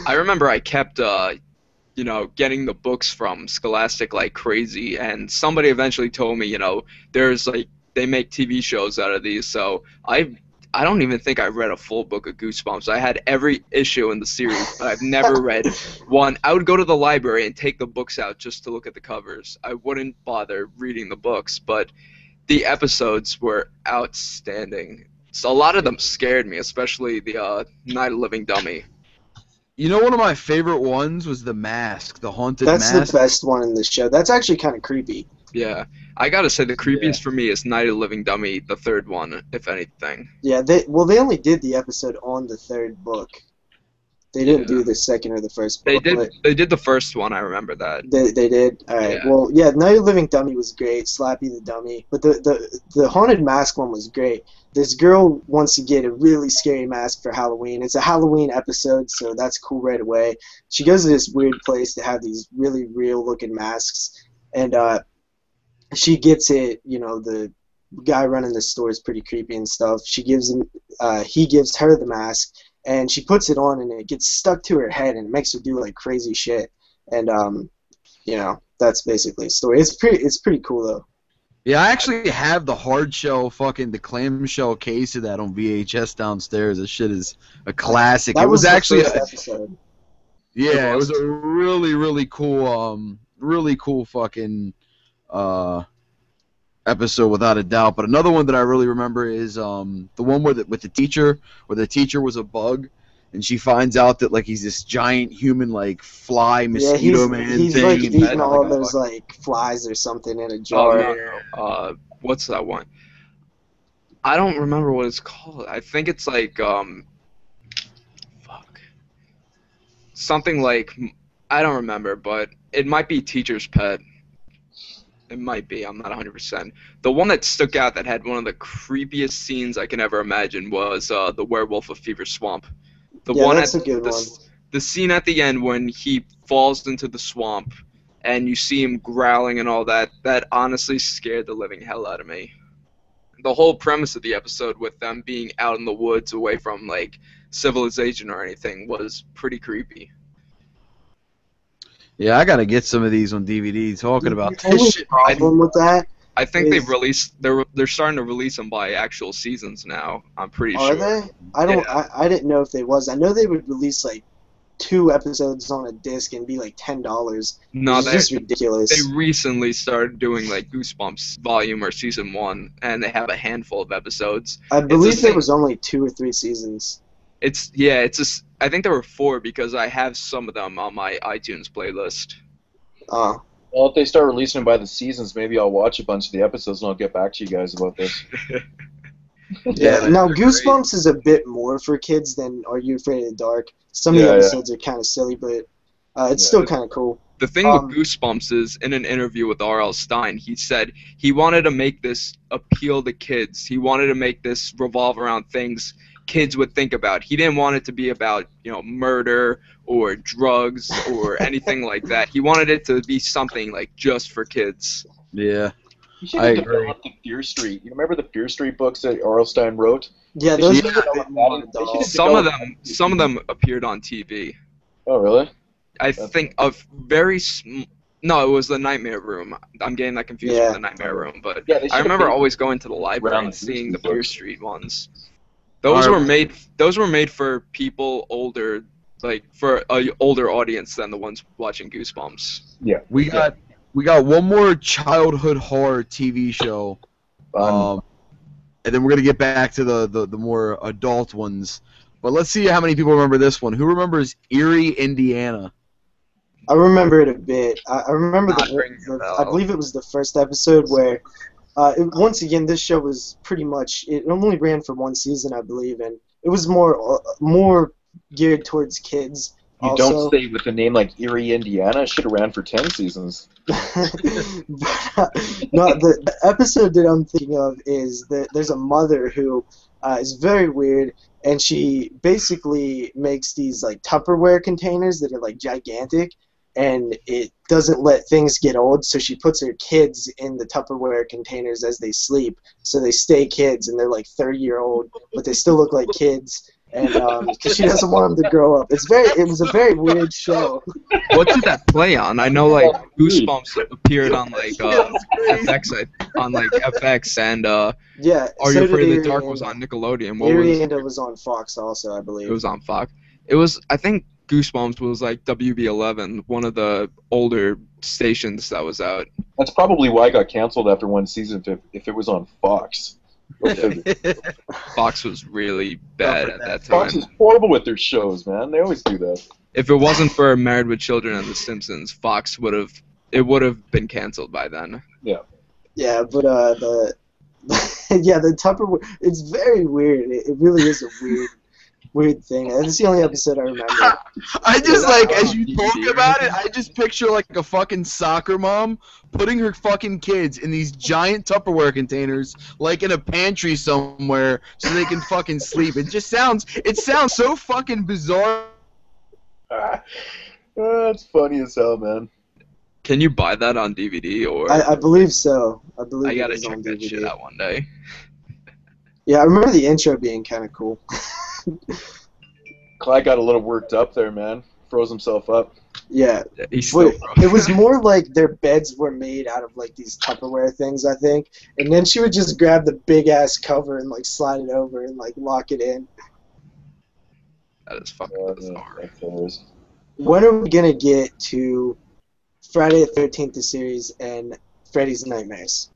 I remember I kept you know, getting the books from Scholastic like crazy, and somebody eventually told me, you know, there's like they make TV shows out of these, so I don't even think I read a full book of Goosebumps. I had every issue in the series, but I've never read one. I would go to the library and take the books out just to look at the covers. I wouldn't bother reading the books, but the episodes were outstanding. So a lot of them scared me, especially the Night of the Living Dummy. You know, one of my favorite ones was The Mask, the Haunted Mask. That's the best one in the show. That's actually kind of creepy. Yeah. I gotta say, the creepiest for me is Night of the Living Dummy, the third one, if anything. Yeah, they only did the episode on the 3rd book. They didn't do the 2nd or the 1st book. They did the first one, I remember that. They did? Alright, Yeah. well, yeah, Night of the Living Dummy was great, Slappy the Dummy, but the Haunted Mask one was great. This girl wants to get a really scary mask for Halloween. It's a Halloween episode, so that's cool right away. She goes to this weird place to have these really real-looking masks, and she gets it, you know, the guy running the store is pretty creepy and stuff. He gives her the mask, and she puts it on, and it gets stuck to her head, and it makes her do like crazy shit. And you know, that's basically the story. It's pretty cool though. Yeah, I actually have the hard shell the clamshell case of that on VHS downstairs. This shit is a classic. That it was actually the first episode. Yeah, it was a really cool fucking episode without a doubt. But another one that I really remember is the one with the teacher, where the teacher was a bug, and she finds out that like he's this giant human like fly mosquito man he's thing. like and eating that, all like, those like flies or something in a Oh, jar. no. What's that one? I don't remember what it's called. I think it's like fuck. Something like, I don't remember, but it might be Teacher's Pet. It might be. I'm not 100%. The one that stuck out that had one of the creepiest scenes I can ever imagine was the Werewolf of Fever Swamp. The Yeah, one that's at a good one. the scene at the end when he falls into the swamp and you see him growling and all that. That honestly scared the living hell out of me. The whole premise of the episode with them being out in the woods away from like civilization or anything was pretty creepy. Yeah, I gotta get some of these on DVD. Talking about The only this shit. problem with that I think is- they're starting to release them by actual seasons now. I'm pretty are sure. they? I don't. Yeah. I didn't know if they was. I know they would release like 2 episodes on a disc and be like $10. No, It's just ridiculous. they recently started doing like Goosebumps Volume or Season 1, and they have a handful of episodes. I believe there same- was only 2 or 3 seasons. I think there were 4 because I have some of them on my iTunes playlist. Oh, Well, if they start releasing them by the seasons, maybe I'll watch a bunch of the episodes and I'll get back to you guys about this. yeah. Now that's Goosebumps is a bit more for kids than Are You Afraid of the Dark? Some of the Yeah, yeah. episodes are kind of silly, but it's Yeah. still kind of cool. The thing Um, with Goosebumps is, in an interview with R.L. Stein, he said he wanted to make this appeal to kids. He wanted to make this revolve around things kids would think about. He didn't want it to be about, murder or drugs or anything like that. He wanted it to be something like just for kids. Yeah. You should I have agree. developed the Fear Street. You remember the Fear Street books that Arlstein wrote? Yeah, those Yeah, are a bit more they adult. should've- Some of them appeared on TV. Oh, really? I think no, it was the Nightmare Room. I'm getting that confused Yeah. with the Nightmare Room, but Yeah, they I should've remember made- always going to the library around and the seeing the Fear Fear Street Street ones. Those Alright. were made for people older, like for a older audience than the ones watching Goosebumps. We got one more childhood horror TV show. And then we're gonna get back to the more adult ones. But let's see how many people remember this one. Who remembers Erie, Indiana? I remember it a bit. I remember Not ringing a bell. I believe it was the first episode where, once again, this show was pretty much. It only ran for 1 season, I believe, and it was more geared towards kids. You also. don't say with a name like Erie, Indiana. It should have ran for 10 seasons. No, the episode that I'm thinking of is that there's a mother who is very weird, and she basically makes these like Tupperware containers that are like gigantic, and it doesn't let things get old, so she puts her kids in the Tupperware containers as they sleep, so they stay kids, and they're like 30-year-old, but they still look like kids. And because she doesn't want them to grow up. It was a very weird show. What did that play on? I know like Goosebumps appeared on like FX, and Yeah. Are so You did Afraid of Erie the Dark and- was on Nickelodeon. What Erie was and it was on Fox also, I believe. it was on Fox? It was, I think Goosebumps was like WB11, one of the older stations that was out. That's probably why it got canceled after 1 season if it was on Fox. Fox was really bad at that Fox time. is horrible with their shows, man. They always do that. If it wasn't for Married with Children and The Simpsons, Fox would have been canceled by then. Yeah, but the Tupperware. It's very weird. It really is a weird thing. It's the only episode I remember. I just Yeah, like, on as you DVD talk or about it, anything? I just picture like a fucking soccer mom putting her fucking kids in these giant Tupperware containers, like in a pantry somewhere, so they can fucking sleep. It sounds so fucking bizarre. That's funny as hell, man. Can you buy that on DVD or? I believe so. I believe I it gotta was check on that DVD. shit out one day. Yeah, I remember the intro being kind of cool. Clyde got a little worked up there, man. Froze himself up. Yeah, He's still. but it was more like their beds were made out of like these Tupperware things, I think. And then she would just grab the big ass cover and like slide it over and like lock it in. That is fucking bizarre. That's hilarious. When are we gonna get to Friday the 13th the series and Freddy's Nightmares?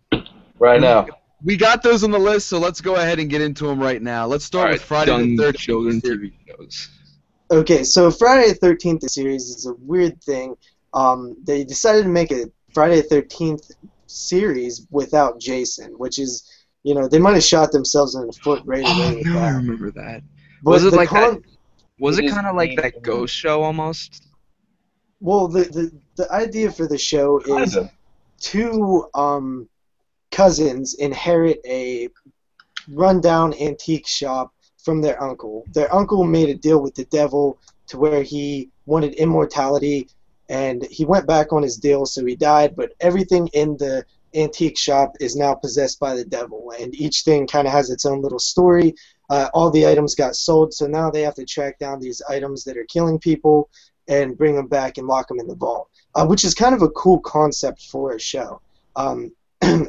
Right now. We got those on the list, so let's go ahead and get into them right now. Let's start with Friday done the 13th. children TV shows. Okay, so Friday the 13th, the series, is a weird thing. They decided to make a Friday the 13th series without Jason, which is, they might have shot themselves in the foot right away Oh, with now I that. remember that. Was But it the like that? con, Was It it is kind of like named that ghost show almost? well, the idea for the show is Kinda. two cousins inherit a rundown antique shop from their uncle. Their uncle made a deal with the devil to where he wanted immortality, and he went back on his deal, so he died, but everything in the antique shop is now possessed by the devil, and each thing kind of has its own little story. All the items got sold, so now they have to track down these items that are killing people and bring them back and lock them in the vault, which is kind of a cool concept for a show. And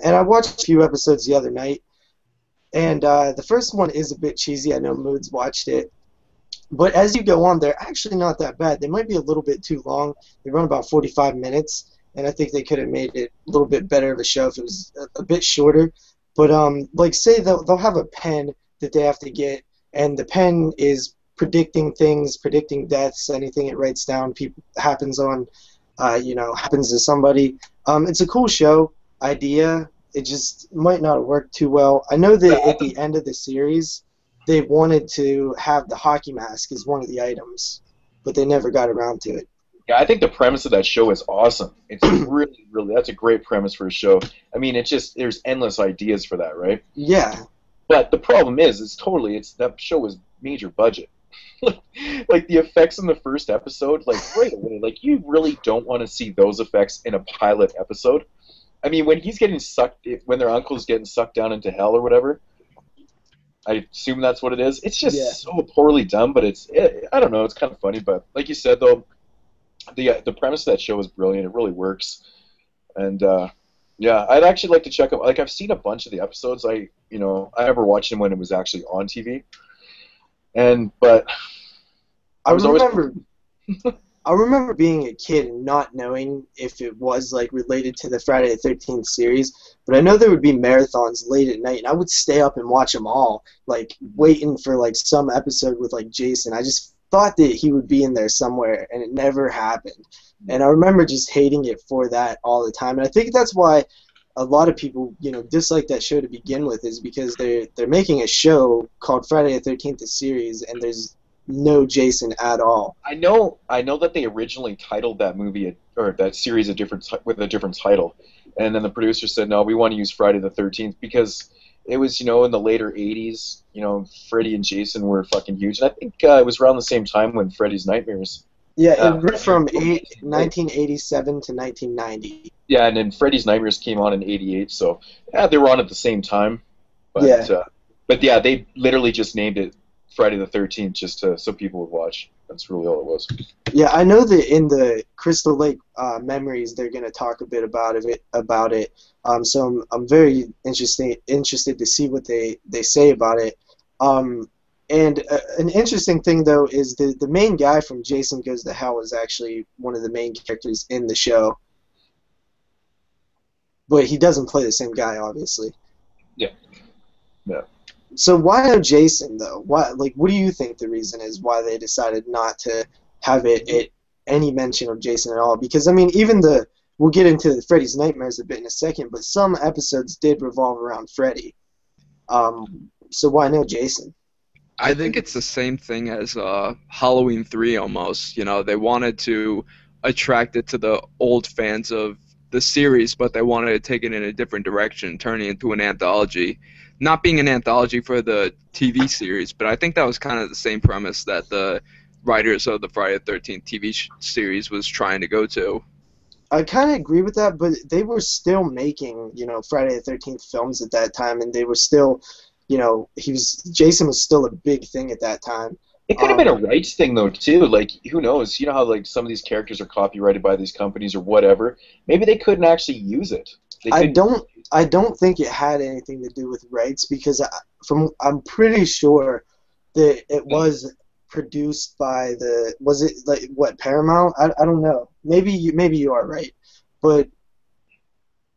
I watched a few episodes the other night, and the first one is a bit cheesy. I know Moods watched it. But as you go on, they're actually not that bad. They might be a little bit too long. They run about 45 minutes, and I think they could have made it a little bit better of a show if it was a bit shorter. But like, say they'll have a pen that they have to get, and the pen is predicting things, predicting deaths, anything it writes down happens happens to somebody. It's a cool show idea. It just might not have worked too well. I know that at the end of the series, they wanted to have the hockey mask as one of the items, but they never got around to it. Yeah, I think the premise of that show is awesome. It's really, really, that's a great premise for a show. I mean, there's endless ideas for that, right? Yeah. But the problem is, that show was major budget. Like the effects in the first episode, like right away, like you really don't want to see those effects in a pilot episode. I mean, when when their uncle's getting sucked down into hell or whatever, I assume that's what it is. It's just so poorly done, but I don't know, it's kind of funny. But like you said, though, the premise of that show is brilliant. It really works, and yeah, I'd actually like to check out. Like I've seen a bunch of the episodes. I never watched them when it was actually on TV, but I remember being a kid and not knowing if it was like related to the Friday the 13th series, but I know there would be marathons late at night, and I would stay up and watch them all, like waiting for like some episode with like Jason. I just thought that he would be in there somewhere, and it never happened. And I remember just hating it for that all the time, and I think that's why a lot of people, dislike that show to begin with, is because they're making a show called Friday the 13th the series, and there's no Jason at all. I know that they originally titled that movie or that series with a different title, and then the producer said, no, we want to use Friday the 13th because it was, in the later 80s, Freddy and Jason were fucking huge, and I think it was around the same time when Freddy's Nightmares. Yeah, it went from 1987 to 1990. Yeah, and then Freddy's Nightmares came on in 88, so yeah, they were on at the same time. But yeah, they literally just named it Friday the 13th just so people would watch. That's really all it was. Yeah, I know that in the Crystal Lake Memories, they're going to talk a bit about it. So I'm very interested to see what they say about it. And an interesting thing, though, is the main guy from Jason Goes to Hell is actually one of the main characters in the show. But he doesn't play the same guy, obviously. Yeah. Yeah. So why no Jason, though? What do you think the reason is why they decided not to have it any mention of Jason at all? Because, I mean, we'll get into the Freddy's Nightmares a bit in a second, but some episodes did revolve around Freddy. So why no Jason? I think it's the same thing as Halloween 3 almost. They wanted to attract it to the old fans of the series, but they wanted to take it in a different direction, turning it into an anthology. Not being an anthology for the TV series, but I think that was kind of the same premise that the writers of the Friday the 13th TV series was trying to go to. I kind of agree with that, but they were still making, Friday the 13th films at that time, and they were still, Jason was still a big thing at that time. It could have been a rights thing, though, too. Like, who knows? You know how, like, some of these characters are copyrighted by these companies or whatever? Maybe they couldn't actually use it. I don't think it had anything to do with rights, because I'm pretty sure that it was produced by Paramount? I don't know. Maybe you are right, but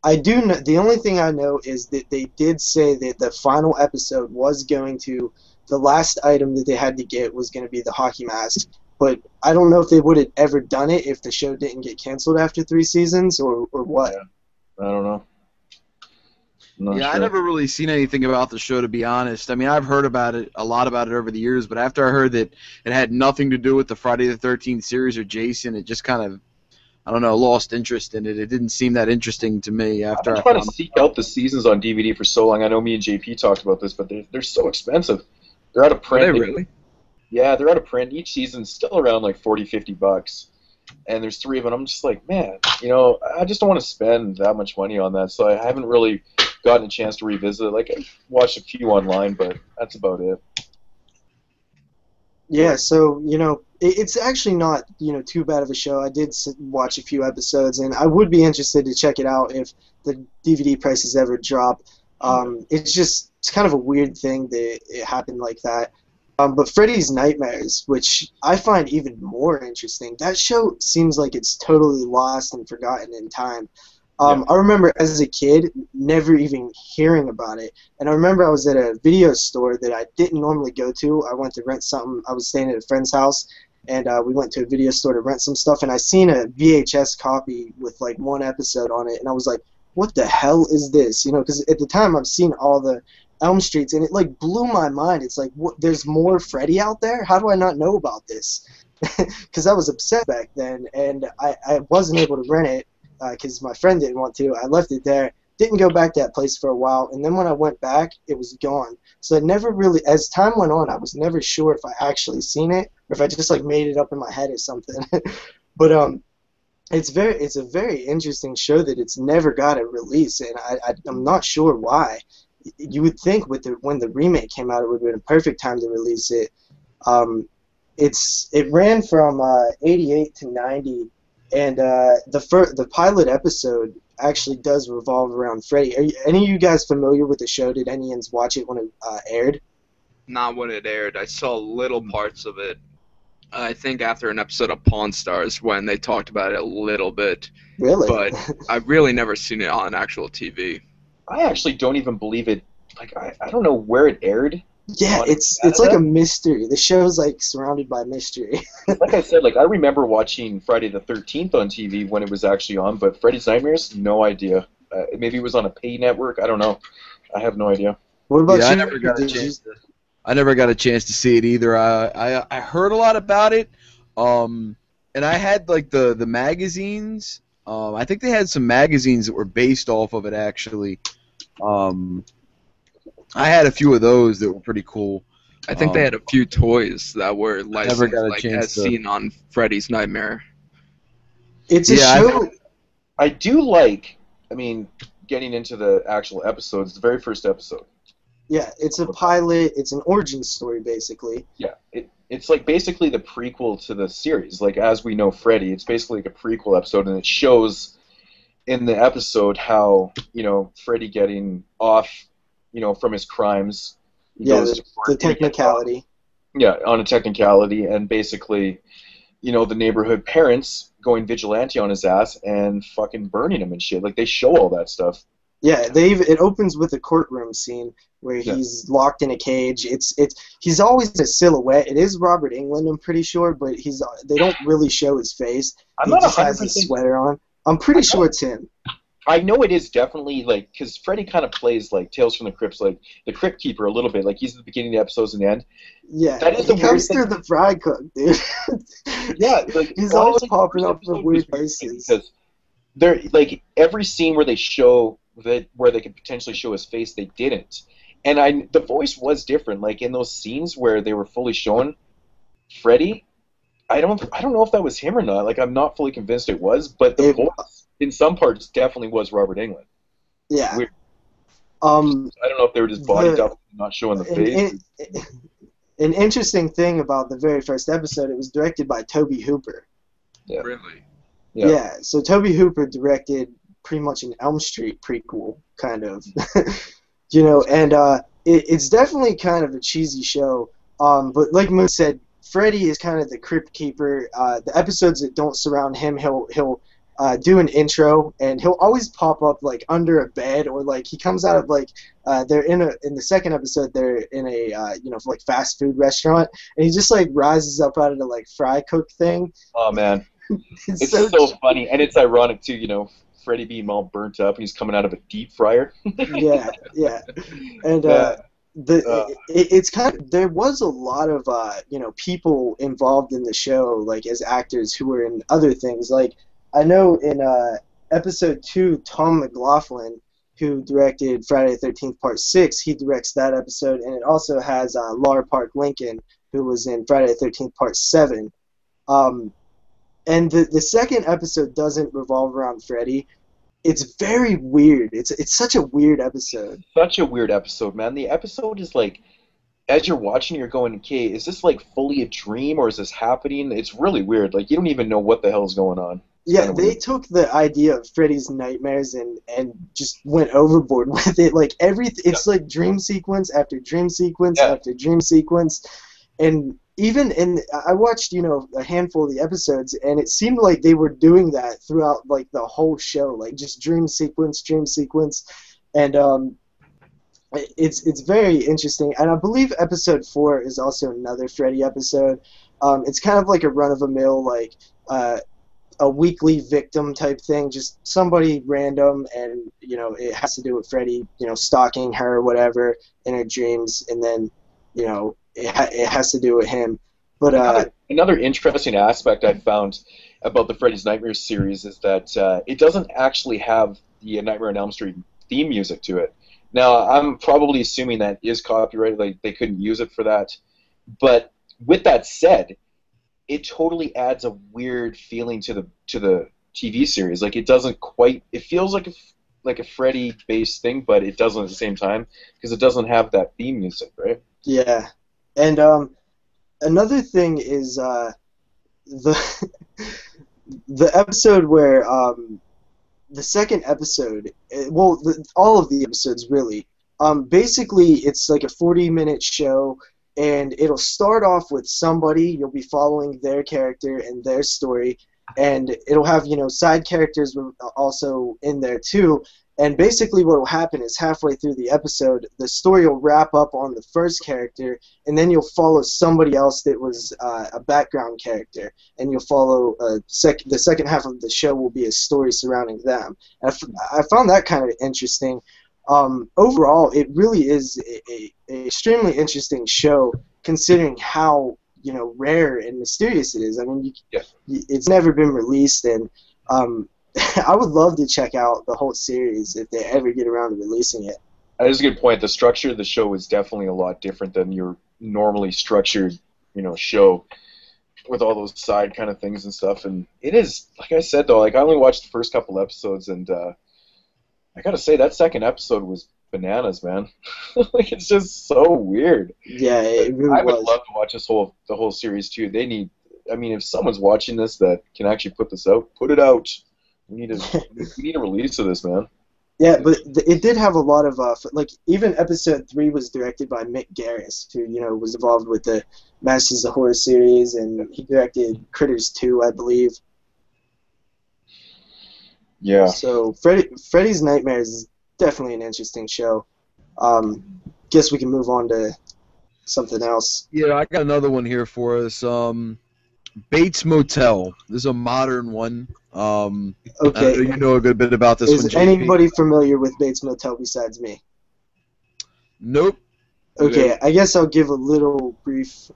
I do know. The only thing I know is that they did say that the final episode was going to, the last item that they had to get was going to be the hockey mask, but I don't know if they would have ever done it if the show didn't get canceled after 3 seasons or what. Yeah. I don't know. I'm not Yeah, I sure. never really seen anything about the show, to be honest. I mean, I've heard about it, a lot about it over the years, but after I heard that it had nothing to do with the Friday the 13th series or Jason, it just kind of, I don't know, lost interest in it. It didn't seem that interesting to me I've after been I trying to found seek out the seasons on DVD for so long. I know me and JP talked about this, but they're so expensive. They're out of Are print. they really? Yeah, they're out of print. Each season's still around like $40-50. And there's 3 of them. I'm just like, man, I just don't want to spend that much money on that. So I haven't really gotten a chance to revisit it. Like, I watched a few online, but that's about it. Yeah, so, it's actually not, too bad of a show. I did watch a few episodes, and I would be interested to check it out if the DVD prices ever drop. It's kind of a weird thing that it happened like that. But Freddy's Nightmares, which I find even more interesting, that show seems like it's totally lost and forgotten in time. I remember as a kid never even hearing about it. And I remember I was at a video store that I didn't normally go to. I went to rent something. I was staying at a friend's house, and we went to a video store to rent some stuff. And I seen a VHS copy with like 1 episode on it, and I was like, what the hell is this? Because at the time I've seen all the Elm Streets, and it like blew my mind. It's like, what, there's more Freddy out there? How do I not know about this? Because I was upset back then, and I wasn't able to rent it because my friend didn't want to. I left it there, didn't go back to that place for a while, and then when I went back, it was gone. So I never really, as time went on, I was never sure if I actually seen it or if I just like made it up in my head or something. But it's a very interesting show that it's never got a release, and I'm not sure why. You would think when the remake came out, it would have been a perfect time to release it. It ran from 88 to 90, and the pilot episode actually does revolve around Freddy. Are any of you guys familiar with the show? Did anyone watch it when it aired? Not when it aired. I saw little parts of it. I think after an episode of Pawn Stars when they talked about it a little bit. Really? But I've really never seen it on actual TV. I actually don't even believe it. Like, I don't know where it aired. Yeah, it's like a mystery. The show's like surrounded by mystery. Like I said, like I remember watching Friday the 13th on TV when it was actually on, but Freddy's Nightmares, no idea. Maybe it was on a pay network. I don't know. I have no idea. What about you? I never got a chance to see it either. I heard a lot about it, and I had like the magazines. I think they had some magazines that were based off of it actually. I had a few of those that were pretty cool. I think they had a few toys that were licensed, never got a like chance as to- seen on Freddy's Nightmare. It's a Yeah, show. I do like, getting into the actual episodes, the very first episode. Yeah, it's a pilot. It's an origin story, basically. Yeah, it's like basically the prequel to the series. Like, as we know Freddy, it's basically like a prequel episode, and it shows in the episode how, Freddy getting off, from his crimes. He Yeah, goes the to court, he gets off. technicality. Yeah, on a technicality, and basically, the neighborhood parents going vigilante on his ass and fucking burning him and shit. Like, they show all that stuff. Yeah, it opens with a courtroom scene where he's locked in a cage. He's always a silhouette. It is Robert Englund, I'm pretty sure, but they don't really show his face. I'm He not just has 100% his sweater on. I'm pretty sure it's him. I know it is definitely, like, because Freddy kind of plays, like, Tales from the Crypt's, like, the Crypt Keeper a little bit. Like, he's at the beginning of the episodes and the end. Yeah, That is he the comes weird through the fry cook, dude. Yeah, like, He's honestly, always the popping first up in episode weird was weird places. Because they're, like, every scene where they show where they could potentially show his face, they didn't. And the voice was different. Like, in those scenes where they were fully showing Freddy, I don't know if that was him or not. Like, I'm not fully convinced it was, but the voice in some parts definitely was Robert Englund. Yeah. Weird. I I don't know if they were just bodied up and not showing the face. An interesting thing about the very first episode, it was directed by Tobe Hooper. Yeah. Really? Yeah, so Tobe Hooper directed pretty much an Elm Street prequel, kind of. And it's definitely kind of a cheesy show. But like Moon said, Freddy is kind of the crypt keeper. The episodes that don't surround him, he'll do an intro, and he'll always pop up like under a bed, or like he comes out of like they're in the second episode they're in a like fast food restaurant, and he just like rises up out of the like fry cook thing. Oh man, it's so so funny, and it's ironic too. You know, Freddy being all burnt up, he's coming out of a deep fryer. yeah, and it's kind of, there was a lot of people involved in the show, like as actors who were in other things. Like I know in episode 2, Tom McLaughlin, who directed Friday the 13th Part 6, he directs that episode, and it also has Laura Park Lincoln, who was in Friday the 13th Part 7. And the second episode doesn't revolve around Freddy. It's very weird. It's such a weird episode. Such a weird episode, man. The episode is like, as you're watching, you're going, okay, is this like fully a dream or is this happening? It's really weird. Like, you don't even know what the hell is going on. Yeah, they took the idea of Freddy's nightmares and just went overboard with it. Like it's like dream sequence after dream sequence after dream sequence, and I watched a handful of the episodes, and it seemed like they were doing that throughout like the whole show, like just dream sequence, and it's very interesting. And I believe episode 4 is also another Freddy episode. It's kind of like a run-of-the-mill like a weekly victim type thing, just somebody random, and it has to do with Freddy stalking her or whatever in her dreams, and then it has to do with him. But another interesting aspect I found about the Freddy's Nightmares series is that it doesn't actually have the Nightmare on Elm Street theme music to it. Now, I'm probably assuming that is copyrighted, like they couldn't use it for that. But with that said, it totally adds a weird feeling to the TV series. Like it doesn't quite. It feels like a Freddy-based thing, but it doesn't at the same time because it doesn't have that theme music, right? Yeah, and another thing is the episode where the second episode. Well, all of the episodes really. Basically, it's like a 40-minute show. And it'll start off with somebody, you'll be following their character and their story, and it'll have, side characters also in there too. And basically what will happen is halfway through the episode, the story will wrap up on the first character, and then you'll follow somebody else that was a background character, and you'll follow the second half of the show will be a story surrounding them. And I found that kind of interesting. Overall, it really is a extremely interesting show, considering how rare and mysterious it is. I mean, it's never been released, and I would love to check out the whole series if they ever get around to releasing it. That is a good point. The structure of the show is definitely a lot different than your normally structured, show with all those side kind of things and stuff. And it is, like I said though, like I only watched the first couple episodes, and I gotta say that second episode was bananas, man. Like it's just so weird. Yeah, it really I would was. love to watch the whole series too. They need. I mean, if someone's watching this that can actually put this out, put it out. We need a release of this, man. Yeah, but it did have a lot of like even episode 3 was directed by Mick Garris, who was involved with the Masters of Horror series, and he directed Critters 2, I believe. Yeah. So Freddy's Nightmares is definitely an interesting show. Guess we can move on to something else. Yeah, I got another one here for us. Bates Motel. This is a modern one. Okay. You know a good bit about this one. Is anybody familiar with Bates Motel besides me? Nope. Okay, I guess I'll give a little brief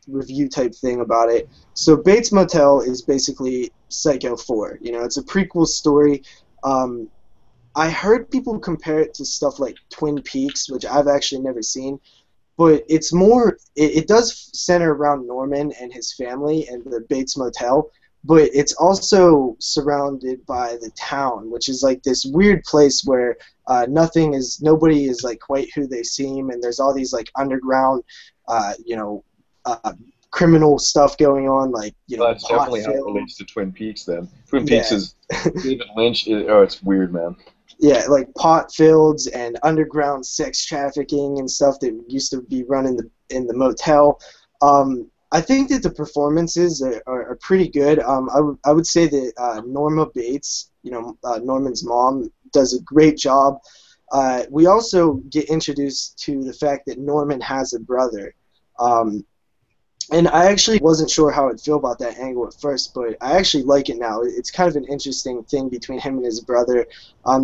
review type thing about it. So Bates Motel is basically Psycho 4. It's a prequel story. I heard people compare it to stuff like Twin Peaks, which I've actually never seen. But it's more, it does center around Norman and his family and the Bates Motel, but it's also surrounded by the town, which is like this weird place where nobody is like quite who they seem, and there's all these like underground, criminal stuff going on, like That's definitely how it relates to Twin Peaks. Then Twin Peaks is David Lynch. It's weird, man. Yeah, like pot fields and underground sex trafficking and stuff that used to be run in the motel. I think that the performances are pretty good. I would say that Norma Bates, Norman's mom, does a great job. We also get introduced to the fact that Norman has a brother. And I actually wasn't sure how I'd feel about that angle at first, but I actually like it now. It's kind of an interesting thing between him and his brother.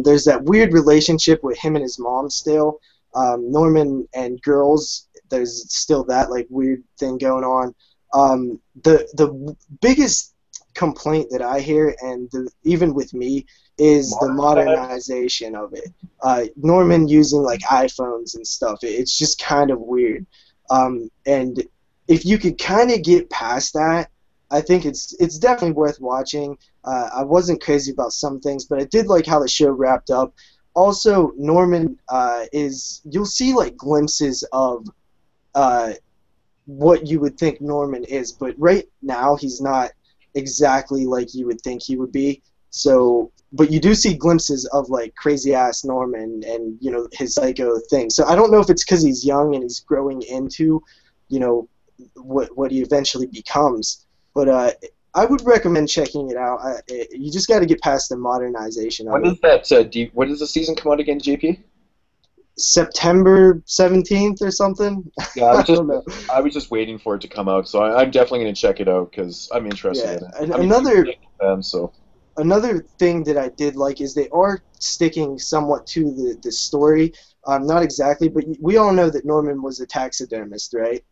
There's that weird relationship with him and his mom still. Norman and girls, there's still that like weird thing going on. The biggest complaint that I hear, and even with me, is the modernization of it. Norman using like iPhones and stuff. It's just kind of weird. And if you could kind of get past that, I think it's definitely worth watching. I wasn't crazy about some things, but I did like how the show wrapped up. Also, Norman you'll see like glimpses of what you would think Norman is, but right now he's not exactly like you would think he would be. So, but you do see glimpses of like crazy ass Norman and his psycho thing. So I don't know if it's because he's young and he's growing into what he eventually becomes, but I would recommend checking it out. You just got to get past the modernization of it. When does the season come out again, JP? September 17th or something. Yeah, I was just waiting for it to come out, so I'm definitely going to check it out because I'm interested in it. Another thing that I did like is they are sticking somewhat to the story. Not exactly, but we all know that Norman was a taxidermist, right?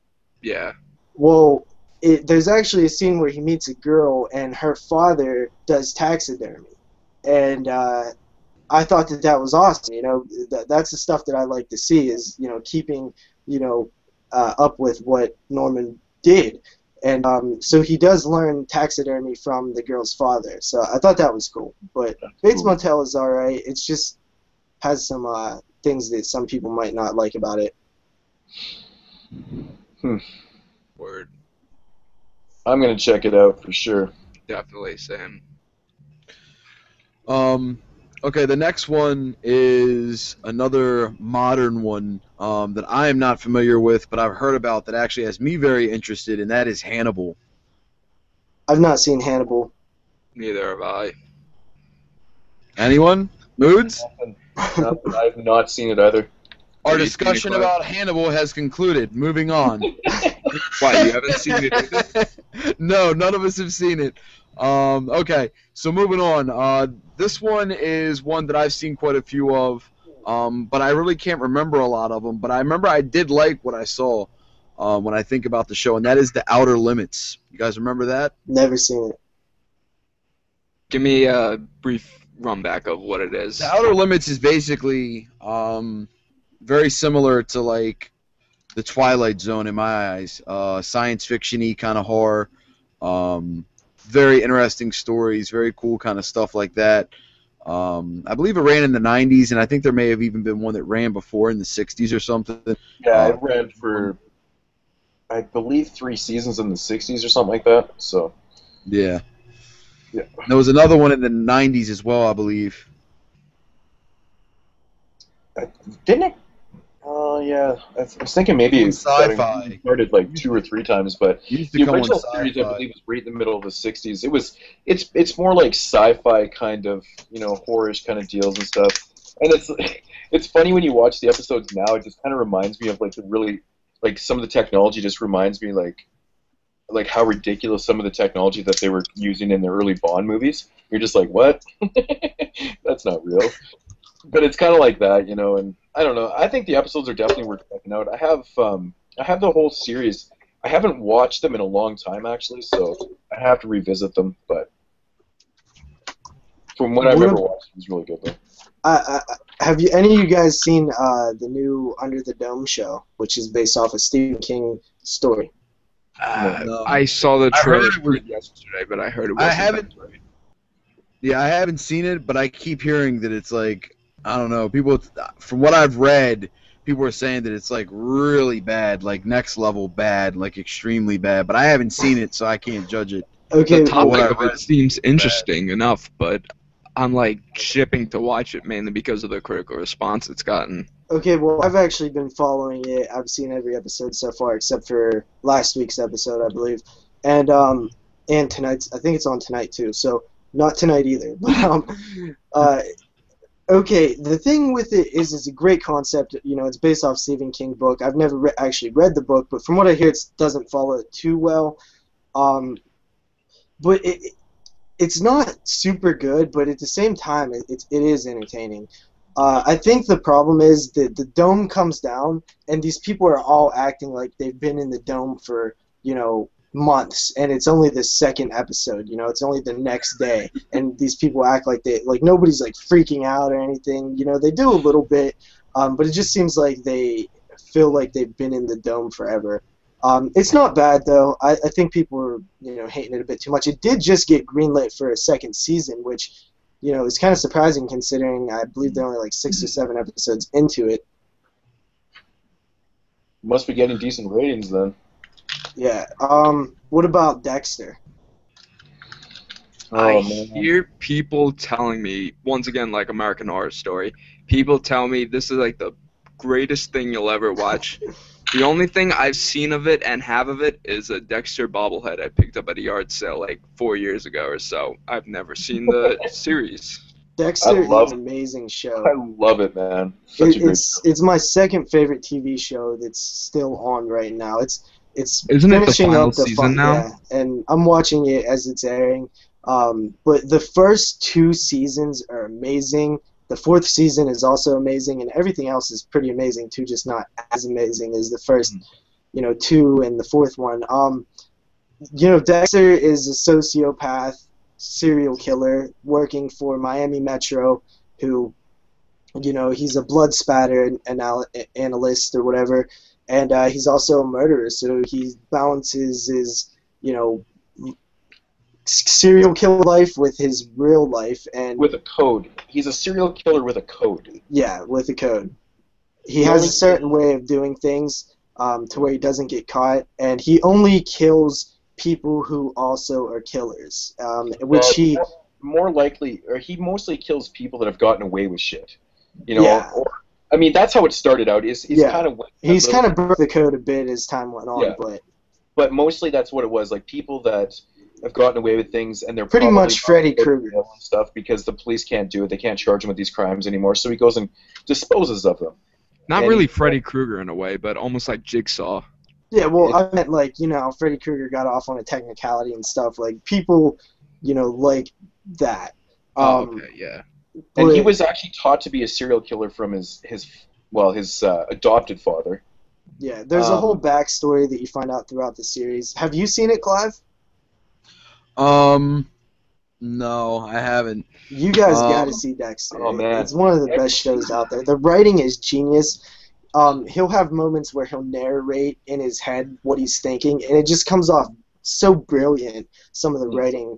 Yeah. Well, there's actually a scene where he meets a girl and her father does taxidermy, and I thought that was awesome. That's the stuff that I like to see is keeping up with what Norman did, and so he does learn taxidermy from the girl's father. So I thought that was cool. But Bates Motel is all right. It's just has some things that some people might not like about it. Word. I'm gonna check it out for sure. Definitely, Sam. Okay, the next one is another modern one that I am not familiar with, but I've heard about that actually has me very interested, and that is Hannibal. I've not seen Hannibal. Neither have I. Anyone? Moods? I've not seen it either. Our discussion about Hannibal has concluded. Moving on. Why, you haven't seen it either? No, none of us have seen it. Okay, so moving on. This one is one that I've seen quite a few of, but I really can't remember a lot of them. But I remember I did like what I saw when I think about the show, and that is The Outer Limits. You guys remember that? Never seen it. Give me a brief run back of what it is. The Outer Limits is basically very similar to like the Twilight Zone in my eyes. Science fiction-y kind of horror. Very interesting stories, very cool kind of stuff like that. I believe it ran in the 90s, and I think there may have even been one that ran before in the 60s or something. Yeah, it ran for, I believe, 3 seasons in the 60s or something like that. So. Yeah. Yeah. There was another one in the 90s as well, I believe. Didn't it? Oh, yeah. I was thinking maybe it Sci-Fi. started like 2 or 3 times, but the original series, I believe, was right in the middle of the 60s. It's more like sci-fi kind of, horror-ish kind of deals and stuff. And it's funny when you watch the episodes now, it just kind of reminds me of like some of the technology just reminds me like how ridiculous some of the technology that they were using in the early Bond movies. You're just like, what? That's not real. But it's kind of like that, and I don't know. I think the episodes are definitely worth checking out. I have the whole series. I haven't watched them in a long time, actually, so I have to revisit them. But from what I've ever watched, it was really good, though. Have any of you guys seen the new Under the Dome show, which is based off a Stephen King story? No. I saw the trailer for it yesterday, but I heard it wasn't. I haven't. Yeah, I haven't seen it, but I keep hearing that it's like, I don't know. People, from what I've read, people are saying that it's like really bad, like next level bad, like extremely bad. But I haven't seen it, so I can't judge it. Okay, the topic of it seems interesting enough, but I'm like shipping to watch it mainly because of the critical response it's gotten. Okay, well, I've actually been following it. I've seen every episode so far, except for last week's episode, I believe, and tonight's. I think it's on tonight too. So not tonight either. But uh, okay, the thing with it is, it's a great concept. You know, it's based off Stephen King book. I've never actually read the book, but from what I hear, it doesn't follow it too well. Um, but it's not super good, but at the same time, it is entertaining. I think the problem is that the dome comes down, and these people are all acting like they've been in the dome for, months, and it's only the second episode. It's only the next day, and these people act like nobody's like freaking out or anything. They do a little bit, but it just seems like they feel like they've been in the dome forever. It's not bad though. I think people are hating it a bit too much. It did just get greenlit for a second season, which is kind of surprising considering I believe they're only like 6 or 7 episodes into it. Must be getting decent ratings then. Yeah. What about Dexter? I hear people telling me, once again, like American Horror Story, people tell me this is like the greatest thing you'll ever watch. The only thing I've seen of it and have of it is a Dexter bobblehead I picked up at a yard sale like 4 years ago or so. I've never seen the series. Dexter is an amazing show. I love it, man. It's my second favorite TV show that's still on right now. Isn't it the final season now? Yeah, and I'm watching it as it's airing. But the first 2 seasons are amazing. The 4th season is also amazing, and everything else is pretty amazing too, just not as amazing as the first, 2 and the 4th one. Dexter is a sociopath, serial killer working for Miami Metro, who, he's a blood spatter analyst or whatever, and he's also a murderer, so he balances his, serial killer life with his real life, and with a code. He's a serial killer with a code. Yeah, with a code. He has a certain way of doing things to where he doesn't get caught, and he only kills people who also are killers, he mostly kills people that have gotten away with shit. Yeah. I mean, that's how it started out. He's kind of broke the code a bit as time went on, yeah. But mostly that's what it was, like people that have gotten away with things, and they're pretty much Freddy Krueger and stuff because the police can't do it. They can't charge him with these crimes anymore, so he goes and disposes of them. Not really Freddy Krueger in a way, but almost like Jigsaw. Yeah, well, I meant like, Freddy Krueger got off on a technicality and stuff. Like, people, like that. Okay, yeah. And he was actually taught to be a serial killer from his adopted father. Yeah, there's a whole backstory that you find out throughout the series. Have you seen it, Clive? No, I haven't. You guys gotta see Dexter. Oh, man. It's one of the best shows out there. The writing is genius. He'll have moments where he'll narrate in his head what he's thinking, and it just comes off so brilliant, some of the writing.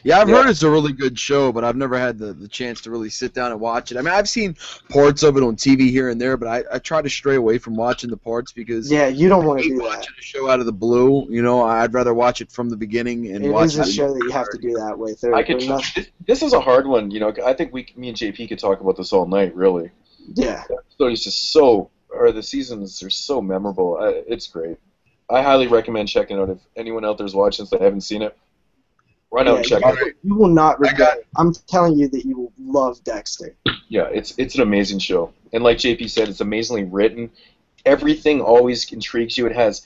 Yeah, I've heard it's a really good show, but I've never had the chance to really sit down and watch it. I mean, I've seen parts of it on TV here and there, but I try to stray away from watching the parts because you don't want to do that. Watching a show out of the blue, I'd rather watch it from the beginning and watch it. It is a show that you have to do that with. This is a hard one, I think me and JP could talk about this all night, really. Yeah. So it's just the seasons are so memorable. It's great. I highly recommend checking it out if anyone out there's watching so they haven't seen it. Run out and check it. You will not regret it. I'm telling you that you will love Dexter. Yeah, it's an amazing show. And like JP said, it's amazingly written. Everything always intrigues you. It has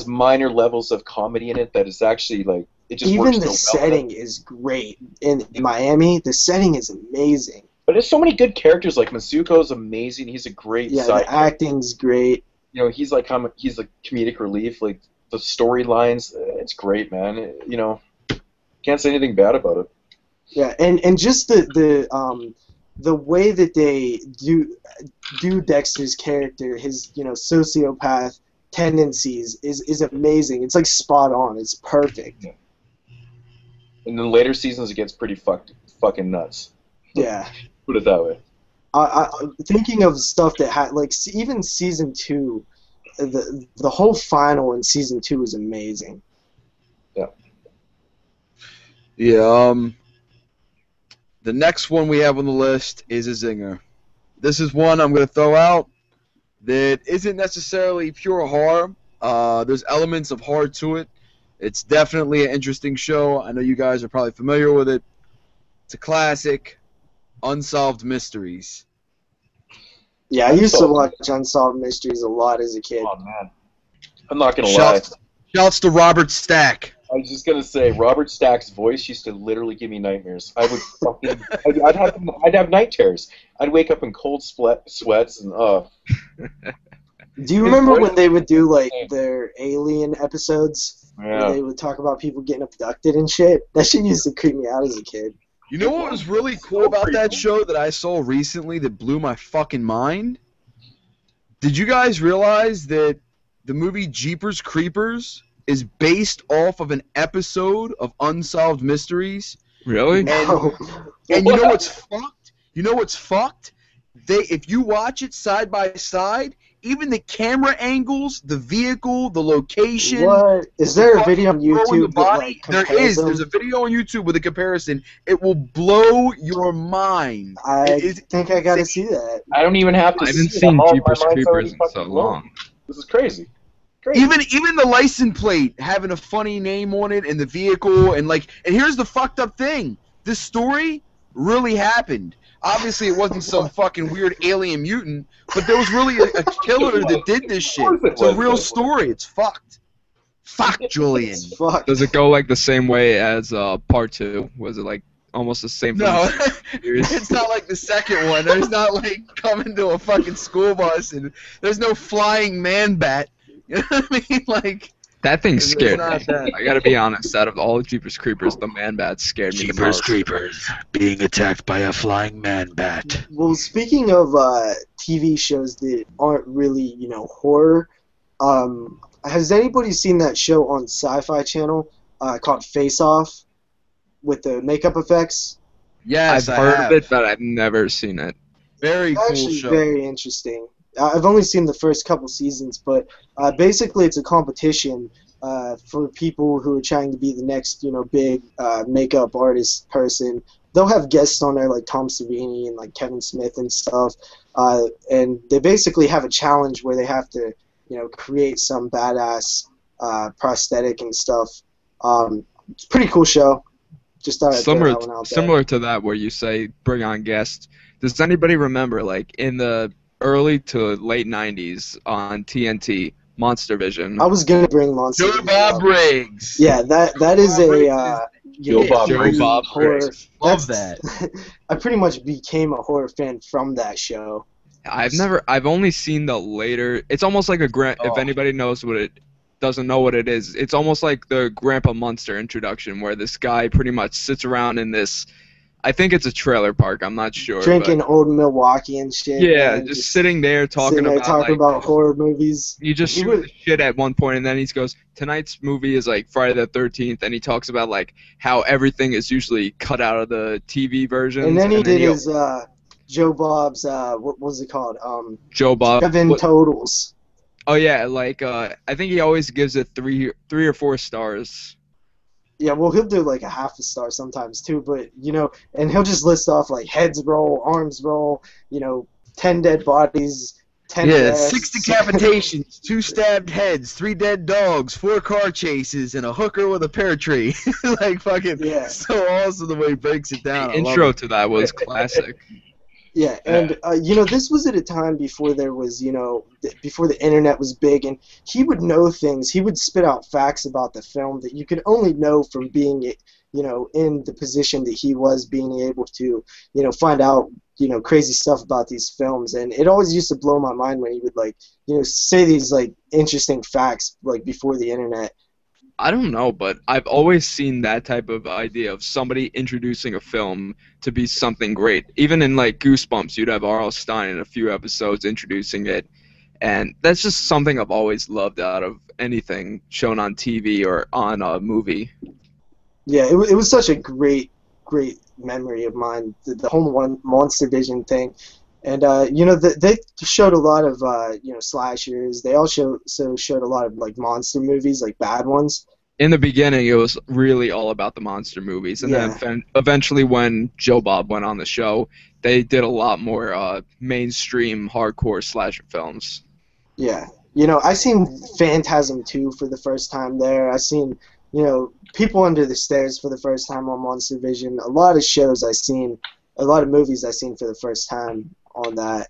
minor levels of comedy in it that is actually like it just even works the so well. setting is great in Miami. The setting is amazing. But there's so many good characters. Like Masuko's amazing. He's a great the acting's great. He's like he's a comedic relief. Like the storylines, it's great, man. Can't say anything bad about it. Yeah, and just the way that they do Dexter's character, his sociopath tendencies is amazing. It's like spot on. It's perfect. Yeah. In the later seasons, it gets pretty fucking nuts. Yeah. Put it that way. Thinking of stuff that had even season 2, the whole final in season 2 is amazing. Yeah. Yeah, the next one we have on the list is a zinger. this is one I'm going to throw out that isn't necessarily pure horror. There's elements of horror to it. It's definitely an interesting show. I know you guys are probably familiar with it. It's a classic, Unsolved Mysteries. Yeah, I used to watch Unsolved Mysteries a lot as a kid. Oh man, I'm not gonna lie. Shouts to Robert Stack. I was just gonna say Robert Stack's voice used to literally give me nightmares. I would fucking, I'd have night terrors. I'd wake up in cold sweats and Do you remember when they would do like their alien episodes? Yeah. Where they would talk about people getting abducted and shit. That shit used to creep me out as a kid. You know what was really cool about that show that I saw recently that blew my fucking mind? Did you guys realize that the movie Jeepers Creepers is based off of an episode of Unsolved Mysteries? Really? No. And you know what's fucked? You know what's fucked? If you watch it side by side, even the camera angles, the vehicle, the location. What? Is there a video on the YouTube that body, like compares there is. them? There's a video on YouTube with a comparison. It will blow your mind. I think I gotta see that. I don't even have to. I haven't see it. seen My Jeepers mind's Creepers already in fucking so blown. long. This is crazy. Crazy. Even the license plate having a funny name on it and the vehicle and here's the fucked up thing. This story really happened. Obviously, it wasn't some fucking weird alien mutant, but there was really a killer that did this shit. It's a real story. It's fucked. Fuck, Julian. Fuck. Does it go like the same way as Part 2? Was it like almost the same? No, Series? it's not like the second one. There's not like coming to a fucking school bus and there's no flying man bat. You know what I mean? Like That thing it's scared not me. that. I gotta be honest. Out of all the Jeepers Creepers, the man bat scared me the most. Creepers being attacked by a flying man bat. Well, speaking of TV shows that aren't really, horror, has anybody seen that show on Sci-Fi Channel called Face Off with the makeup effects? Yes, I've I heard have. of it, but I've never seen it. Very cool Actually, show. very interesting. I've only seen the first couple seasons, but basically it's a competition for people who are trying to be the next, big makeup artist person. They'll have guests on there like Tom Savini and like Kevin Smith and stuff, and they basically have a challenge where they have to, create some badass prosthetic and stuff. It's a pretty cool show. Just thought I'd throw that one out there. Similar to that, where you say bring on guests. Does anybody remember, like in the early to late '90s on TNT, Monster Vision? I was gonna bring Monster. Joe Bob Briggs. Yeah, that is a Joe Bob Briggs. horror. Love That's- that. I pretty much became a horror fan from that show. I've only seen the later. It's almost like a if Oh. anybody doesn't know what it is, it's almost like the Grandpa Munster introduction, where this guy pretty much sits around in this. I think it's a trailer park. I'm not sure. Drinking old Milwaukee and shit. Yeah, man, just sitting there talking sitting there about talking like, about horror movies. you just He shoot was- the shit at one point, and then he goes, tonight's movie is like Friday the 13th, and he talks about like how everything is usually cut out of the TV versions. And then he did he'll- his Joe Bob's what was it called? Joe Bob. Seven what- Totals. Oh yeah, like I think he always gives it three or four stars. Yeah, well, he'll do like a half a star sometimes too, but and he'll just list off like heads roll, arms roll, 10 dead bodies, 10 Yeah, deaths. 6 decapitations, 2 stabbed heads, 3 dead dogs, 4 car chases, and a hooker with a pear tree. Like fucking Yeah. so awesome the way he breaks it down. The I love intro it. to that was classic. Yeah, and this was at a time before there was, before the internet was big, and he would know things. He would spit out facts about the film that you could only know from being, in the position that he was, being able to, find out, crazy stuff about these films. And it always used to blow my mind when he would say these interesting facts before the internet. I don't know, but I've always seen that type of idea of somebody introducing a film to be something great. Even in like Goosebumps, you'd have R.L. Stine in a few episodes introducing it, and that's just something I've always loved out of anything shown on TV or on a movie. Yeah, it was such a great memory of mine, the whole Monster Vision thing. And, they showed a lot of, slashers. They also showed a lot of, monster movies, bad ones. in the beginning, it was really all about the monster movies, and then eventually, when Joe Bob went on the show, they did a lot more mainstream hardcore slasher films. Yeah. You know, I seen Phantasm 2 for the first time there. I seen, you know, People Under the Stairs for the first time on Monster Vision. A lot of shows I seen, a lot of movies I seen for the first time on that.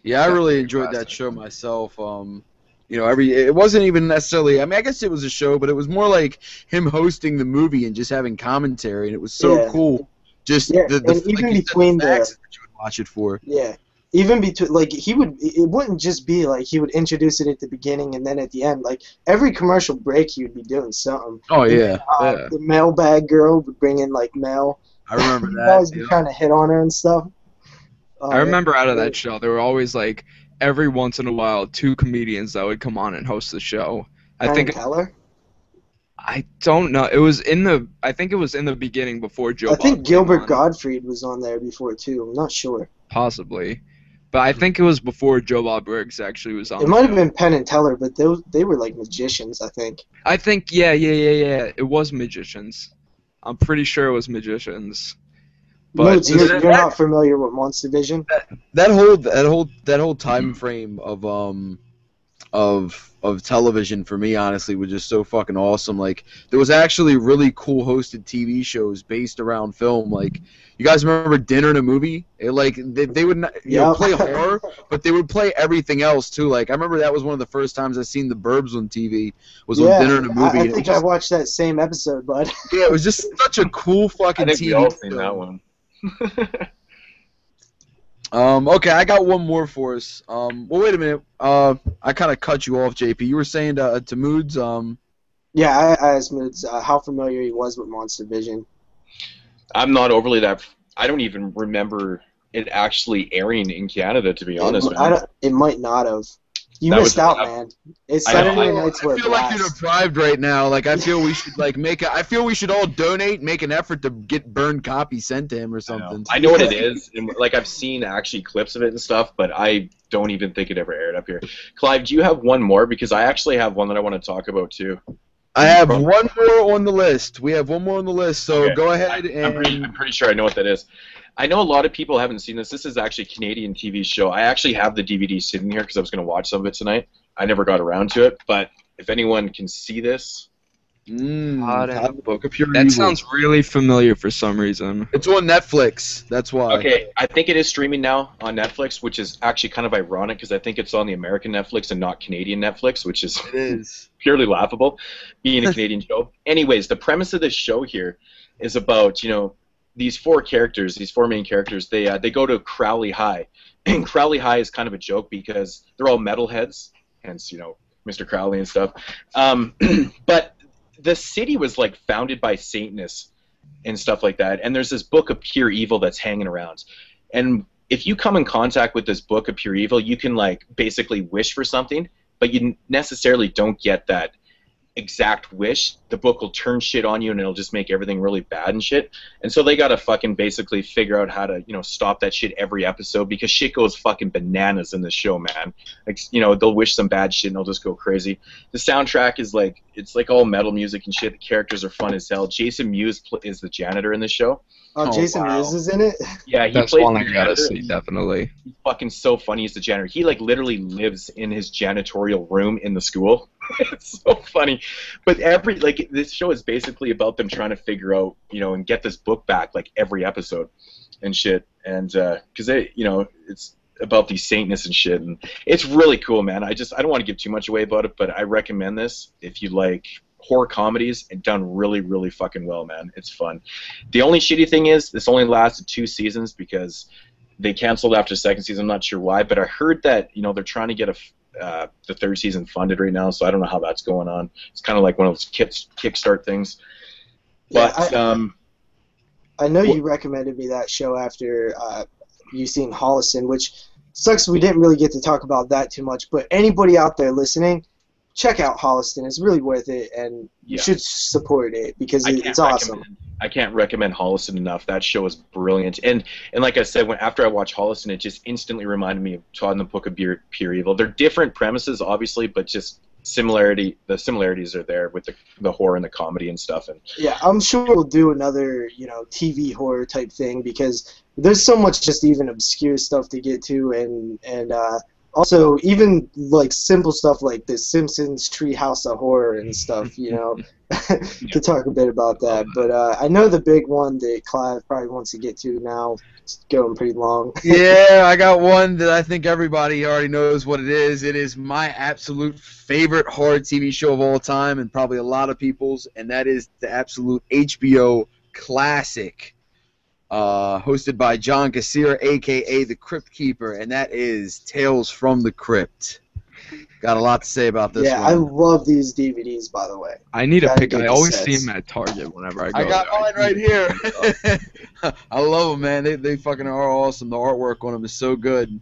Yeah, I really enjoyed that show myself. You know, it wasn't even necessarily. I mean, I guess it was a show, but it was more like him hosting the movie and just having commentary, and it was so cool. Just the and even between the facts that you would watch it for. Yeah, even between like it wouldn't just be like he would introduce it at the beginning and then at the end. Like every commercial break, he would be doing something. Oh yeah, The mailbag girl would bring in like mail. I remember that. He'd always be trying to hit on her and stuff. I remember out of that show, there were always like every once in a while 2 comedians that would come on and host the show. I think Keller? I don't know. I think it was in the beginning before Joe. I think Gilbert Gottfried was on there before too. I'm not sure. Possibly, but I think it was before Joe Bob Briggs actually was on. It might have been Penn and Teller, but they were like magicians, I think. I think yeah. It was magicians. I'm pretty sure it was magicians. But you're not familiar with Monster Vision? That whole time frame of television for me, honestly, was just so fucking awesome. Like, there was actually really cool hosted TV shows based around film. Like, you guys remember Dinner and a Movie? They would not, play horror, but they would play everything else too. Like, I remember that was one of the first times I seen The Burbs on TV. Was on Dinner and a Movie. I think I watched that same episode, bud. Yeah, it was just such a cool fucking TV. I think we all seen that one. Okay, I got one more for us. Well, wait a minute. I kind of cut you off, JP. You were saying to Moods. Yeah, I asked Moods how familiar he was with Monster Vision. I'm not overly that. I don't even remember it actually airing in Canada, to be honest. It might not have. You missed out, man. It's Saturday nights were. I feel like you're deprived right now. Like, I feel we should I feel we should all donate, make an effort to get burned copies sent to him or something. I know what it is, and like I've seen actually clips of it and stuff, but I don't even think it ever aired up here. Clive, do you have one more? Because I actually have one that I want to talk about too. I have one more on the list. We have one more on the list, so go ahead and. I'm pretty sure I know what that is. I know a lot of people haven't seen this. This is actually a Canadian TV show. I actually have the DVD sitting here because I was going to watch some of it tonight. I never got around to it, but if anyone can see this. That sounds really familiar for some reason. It's on Netflix. That's why. Okay, I think it is streaming now on Netflix, which is actually kind of ironic because I think it's on the American Netflix and not Canadian Netflix, which is purely laughable, being a Canadian show. Anyways, the premise of this show here is about, these 4 main characters, they go to Crowley High. And Crowley High is kind of a joke because they're all metalheads, hence, Mr. Crowley and stuff. But the city was like founded by Satanists and stuff like that, and there's this book of pure evil that's hanging around. And if you come in contact with this book of pure evil, you can like basically wish for something, but you necessarily don't get that exact wish. The book will turn shit on you and it'll just make everything really bad and shit. And so they gotta fucking basically figure out how to, stop that shit every episode because shit goes fucking bananas in this show, man. Like, they'll wish some bad shit and they'll just go crazy. The soundtrack is like, it's like all metal music and shit. The characters are fun as hell. Jason Mewes is the janitor in the show. Oh, Jason Mewes is in it? Yeah, That's plays one I gotta see, definitely. He's fucking so funny as the janitor. He like literally lives in his janitorial room in the school. It's so funny. But this show is basically about them trying to figure out, and get this book back like every episode and shit. And because it's about these Satanists and shit, and it's really cool, man. I don't want to give too much away about it, but I recommend this if you like horror comedies and done really, really fucking well, man. It's fun. The only shitty thing is this only lasted 2 seasons because they canceled after the 2nd season. I'm not sure why, but I heard that they're trying to get the 3rd season funded right now, so I don't know how that's going on. It's kind of like one of those kickstart things. But I know you recommended me that show after you seen Holliston, which sucks we didn't really get to talk about that too much. But anybody out there listening, check out Holliston. It's really worth it, and you should support it because it's awesome. I can't recommend Holliston enough. That show is brilliant. And like I said, after I watched Holliston, it just instantly reminded me of Todd and the Book of Pure Evil. They're different premises, obviously, but just the similarities are there with the horror and the comedy and stuff. And Yeah, I'm sure we'll do another, TV horror type thing because there's so much just even obscure stuff to get to, and also even like simple stuff like the Simpsons Treehouse of Horror and stuff, to talk a bit about that. But I know the big one that Clive probably wants to get to now. It's going pretty long. Yeah, I got one that I think everybody already knows what it is. It is my absolute favorite horror TV show of all time, and probably a lot of people's, and that is the absolute HBO classic, hosted by John Kassir, a.k.a. The Crypt Keeper, and that is Tales from the Crypt. Got a lot to say about this one. I love these DVDs, by the way. I need to Gotta pick. get I the always sets. see them at Target whenever I go. I got there. mine right here. I love them, man. They fucking are awesome. The artwork on them is so good.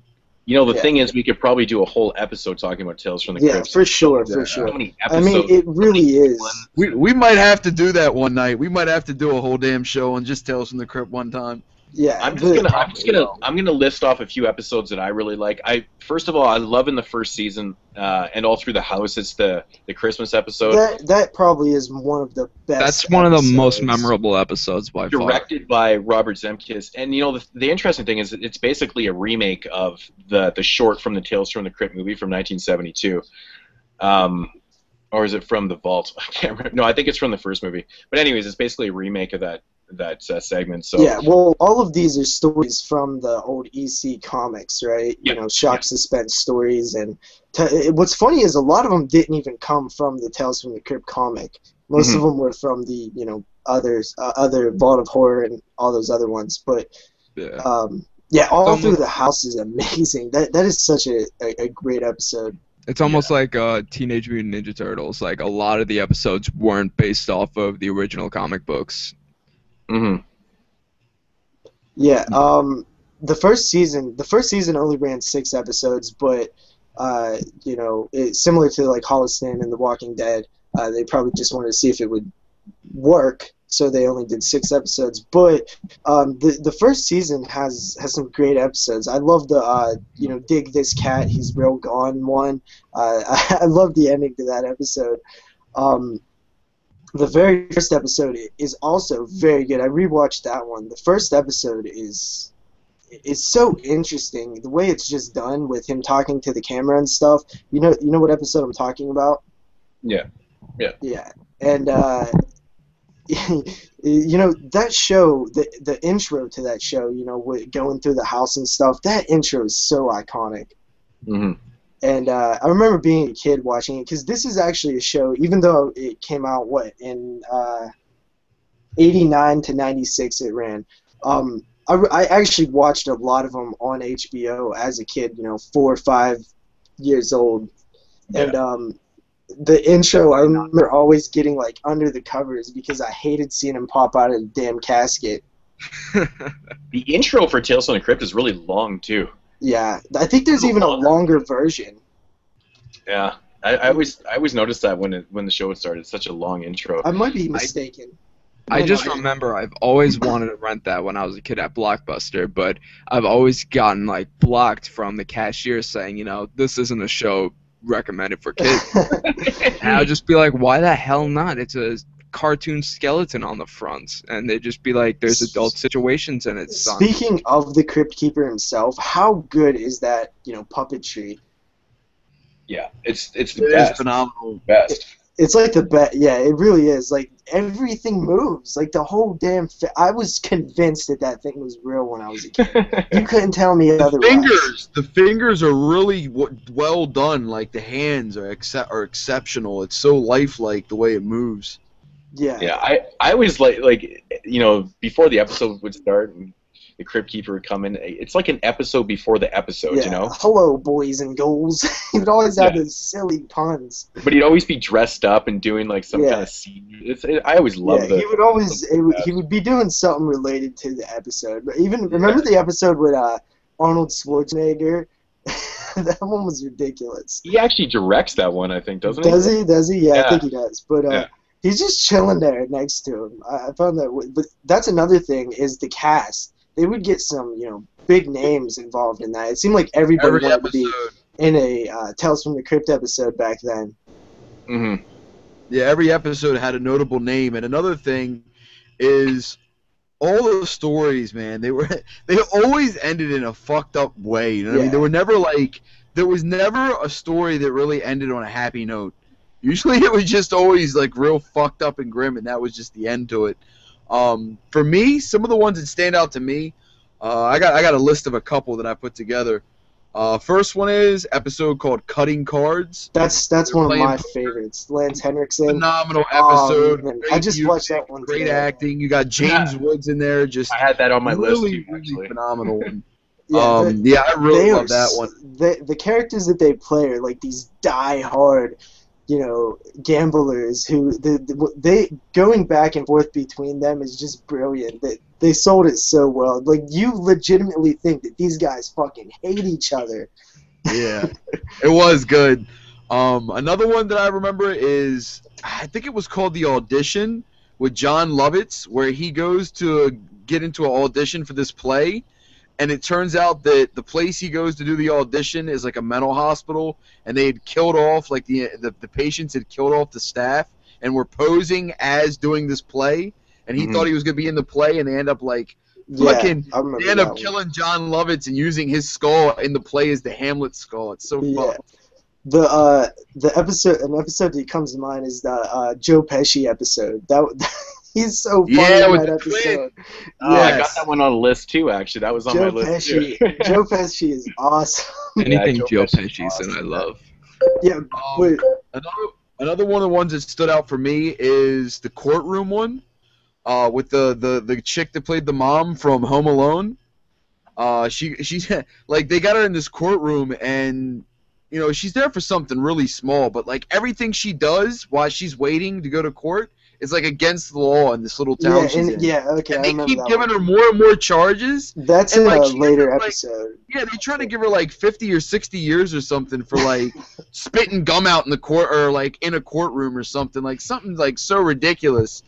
the thing is, we could probably do a whole episode talking about Tales from the Yeah, Crypt. for sure, So for sure. many I mean, episodes. it really is. We might have to do that one night. We might have to do a whole damn show on just Tales from the Crypt one time. Yeah, I'm gonna list off a few episodes that I really like. First of all, I love in the first season and all through the house. It's the Christmas episode. That probably is one of the best. That's one of the most episodes. memorable episodes by far. Directed by Robert Zemeckis, and the interesting thing is it's basically a remake of the short from the Tales from the Crypt movie from 1972, or is it from The Vault? I can't remember. No, I think it's from the first movie. But anyways, it's basically a remake of that segment. So Yeah, well, all of these are stories from the old EC comics, right? Yep. Shock suspense stories, and what's funny is a lot of them didn't even come from the Tales from the Crypt comic. Most of them were from the other Vault of Horror and all those other ones. But all through the house is amazing. That is such a great episode. It's almost like Teenage Mutant Ninja Turtles. Like a lot of the episodes weren't based off of the original comic books. Mhm. Yeah, the first season only ran 6 episodes, but it's similar to like Holliston and The Walking Dead. They probably just wanted to see if it would work, so they only did 6 episodes. But the first season has some great episodes. I love the Dig This Cat, He's Real Gone one. I love the ending to that episode. The very first episode is also very good. I rewatched that one. The first episode is so interesting. The way it's just done with him talking to the camera and stuff. You know what episode I'm talking about? Yeah. Yeah. And that show, the intro to that show, with going through the house and stuff. That intro is so iconic. Mhm. And I remember being a kid watching it, because this is actually a show, even though it came out, in 89 to 96 it ran. I actually watched a lot of them on HBO as a kid, 4 or 5 years old. And the intro, I remember always getting, like, under the covers because I hated seeing him pop out of the damn casket. The intro for Tales from the Crypt is really long, too. Yeah, I think there's even a longer version. Yeah, I always noticed that when the show started. It's such a long intro. I might be mistaken. I just remember I've always wanted to rent that when I was a kid at Blockbuster, but I've always gotten like blocked from the cashier saying, this isn't a show recommended for kids. And I'll just be like, why the hell not? It's a cartoon skeleton on the front, and they'd just be like, there's adult situations in it, son. Speaking of the Crypt Keeper himself, how good is that, puppetry? Yeah, it's the It best. is phenomenal. Best. It's like the best. Yeah, it really is. Like, everything moves. Like, the whole damn I was convinced that thing was real when I was a kid. You couldn't tell me otherwise. The fingers are really well done. Like, the hands are exceptional. It's so lifelike the way it moves. Yeah. Yeah, I always before the episode would start and the Crypt Keeper would come in, it's like an episode before the episode, Yeah. Hello, boys and girls. He would always have those silly puns. But he'd always be dressed up and doing like some kind of scene. I always loved it. He would always he would be doing something related to the episode. But even remember the episode with Arnold Schwarzenegger? That one was ridiculous. He actually directs that one, I think, doesn't he? Does he? Yeah, Yeah. I think he does. But he's just chilling there next to him. I found that. But that's another thing is the cast. They would get some, big names involved in that. It seemed like everybody wanted to be in a Tales from the Crypt episode back then. Mm-hmm. Yeah, every episode had a notable name. And another thing is all those stories, man. They always ended in a fucked up way. You know what I mean? There was never a story that really ended on a happy note. Usually it was just always like real fucked up and grim, and that was just the end to it. For me, some of the ones that stand out to me, I got a list of a couple that I put together. First one is episode called Cutting Cards. That's one of my favorites. Lance Henriksen. Phenomenal episode. I just watched that one. Great acting. You got James Woods in there. Just I had that on my list too, really actually. phenomenal one. Yeah, I really love that one. The characters that they play are like these die-hard, gamblers who they going back and forth between them is just brilliant. They sold it so well. Like, you legitimately think that these guys fucking hate each other. Yeah, it was good. Another one that I remember is, I think it was called The Audition with John Lovitz, where he goes to get into an audition for this play, and it turns out that the place he goes to do the audition is like a mental hospital, and they had killed off, like the patients had killed off the staff and were posing as doing this play, and he thought he was going to be in the play, and they end up like killing John Lovitz and using his skull in the play as the Hamlet skull. It's so fun. An episode that comes to mind is the Joe Pesci episode. He's so funny in that episode. Oh, yes. I got that one on the list too, actually. That was on my list too. Joe Pesci is awesome. Anything Joe Pesci's awesome. And I love. Yeah, wait. Another one of the ones that stood out for me is the courtroom one, with the chick that played the mom from Home Alone. She's like, they got her in this courtroom, and she's there for something really small, but like everything she does while she's waiting to go to court is like against the law in this little town she's in. Yeah, okay. And they keep giving her more and more charges. That's in a later episode. Yeah, they try to give her like 50 or 60 years or something for like spitting gum out in the court, or like in a courtroom or something like so ridiculous.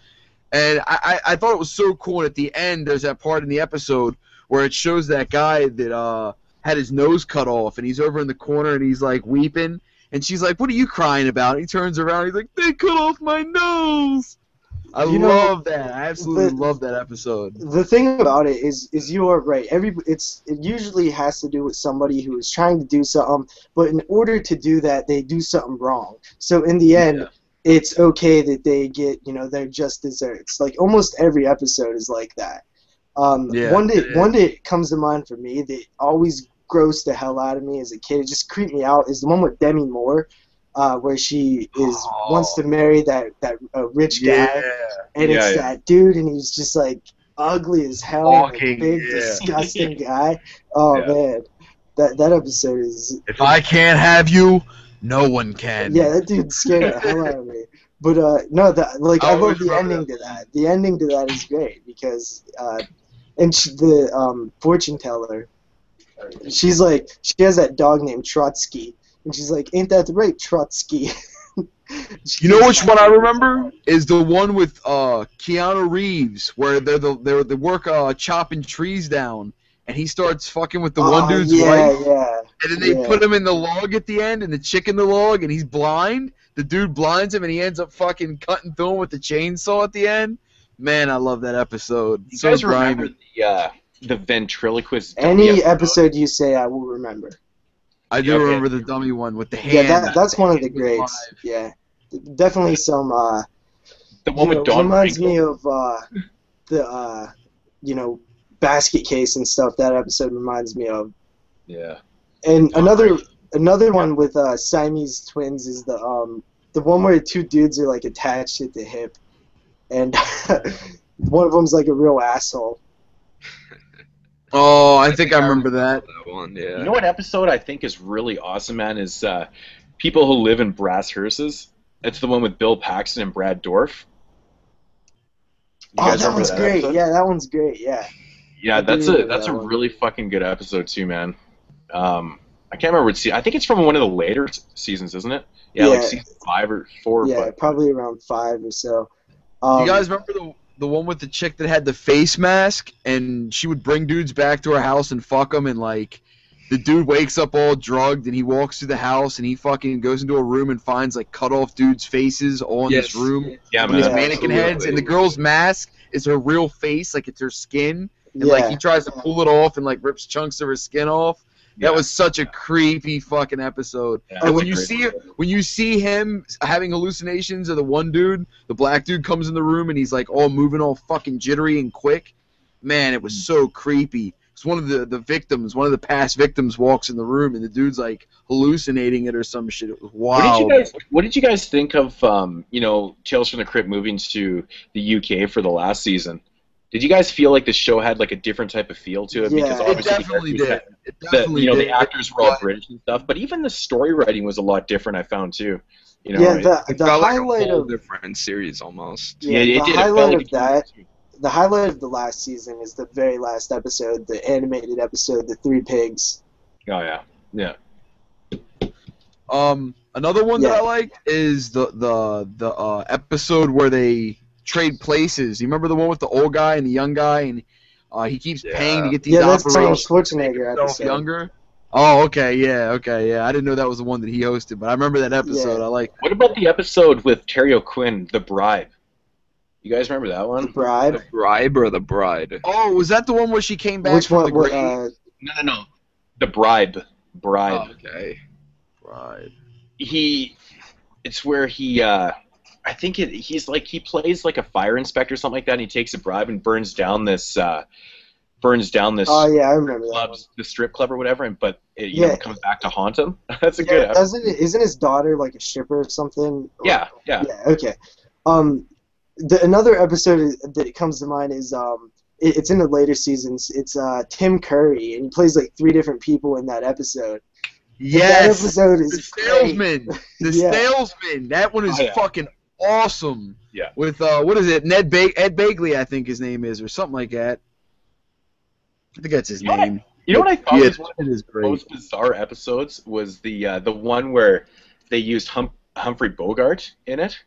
And I thought it was so cool. And at the end, there's that part in the episode where it shows that guy that had his nose cut off, and he's over in the corner and he's like weeping, and she's like, "What are you crying about?" And he turns around, and he's like, "They cut off my nose." I love that. I absolutely love that episode. The thing about it is you are right. It usually has to do with somebody who is trying to do something, but in order to do that, they do something wrong. So in the end, it's okay that they get their just desserts. Like almost every episode is like that. One that comes to mind for me that always grossed the hell out of me as a kid, it just creeped me out, is the one with Demi Moore, where she wants to marry that rich guy, and it's that dude, and he's just like ugly as hell, big, disgusting guy. Oh man, that episode is. If I can't have you, no one can. Yeah, that dude scared the hell out of me. But I love the ending to that. The ending to that is great because, and the fortune teller, she has that dog named Trotsky, and she's like, "Ain't that right, Trotsky?" You know which one I remember is the one with Keanu Reeves, where they work chopping trees down, and he starts fucking with the one dude's wife. Yeah. And then they put him in the log at the end, and the chick in the log, and he's blind. The dude blinds him, and he ends up fucking cutting through him with the chainsaw at the end. Man, I love that episode. You guys remember the ventriloquist? Any episode you say, I will remember. I do remember the dummy one with the hand. Yeah, that's one of the greats. Yeah, definitely some. The one with Don reminds me of the basket case and stuff. That episode reminds me of. Yeah. And another one with Siamese twins is the one where two dudes are like attached at the hip, and one of them's like a real asshole. Oh, I think I remember that one. Yeah. You know what episode I think is really awesome, man? Is People Who Live in Brass Hearses. It's the one with Bill Paxton and Brad Dourif. That one's great. Episode? Yeah, that one's great. Yeah. Yeah, that's a really fucking good episode too, man. I can't remember what I think it's from one of the later seasons, isn't it? Yeah, like season 5 or 4. Yeah, probably around 5 or so. Do you guys remember the one with the chick that had the face mask, and she would bring dudes back to her house and fuck them, and like the dude wakes up all drugged and he walks through the house and he fucking goes into a room and finds like cut off dudes' faces all in this room. Yeah, with man. these mannequin heads, and the girl's mask is her real face, like it's her skin. And like he tries to pull it off and like rips chunks of her skin off. That was such a creepy fucking episode. Yeah, and when you see him having hallucinations of the one dude, the black dude comes in the room and he's like all moving all fucking jittery and quick. Man, it was so creepy. It's one of the victims, one of the past victims walks in the room and the dude's like hallucinating it or some shit. It was wild. What did you guys think of Tales from the Crypt moving to the UK for the last season? Did you guys feel like the show had like a different type of feel to it? Yeah, because obviously it definitely did. The actors were all British and stuff, but even the story writing was a lot different. I found too. The felt highlight like a whole of different series almost. Yeah, it did. The highlight of the last season is the very last episode, the animated episode, The Three Pigs. Oh yeah. Another one that I liked is the episode where they trade places. You remember the one with the old guy and the young guy, and he keeps paying to get these operations. Yeah, that's Schwarzenegger episode. Younger. Oh, okay. I didn't know that was the one that he hosted, but I remember that episode. Yeah. I like. What about the episode with Terry O'Quinn, The Bribe? You guys remember that one? The Bribe? The Bribe or The Bride? Oh, was that the one where she came back? Which one? No. The Bribe. Oh, okay. Bribe. It's where he. I think he plays like a fire inspector or something like that, and he takes a bribe and burns down this. Oh yeah, I remember that one. The strip club or whatever, but it comes back to haunt him. That's a good. Isn't his daughter like a stripper or something? Yeah. Okay. Another episode that comes to mind is it's in the later seasons. It's Tim Curry, and he plays like 3 different people in that episode. Yes. That episode is the salesman. The salesman. That one is fucking awesome. Yeah. With what is it? Ed Begley, I think his name is, or something like that. I think that's his name. You know what I thought was one of the most bizarre episodes was the one where they used Humphrey Bogart in it.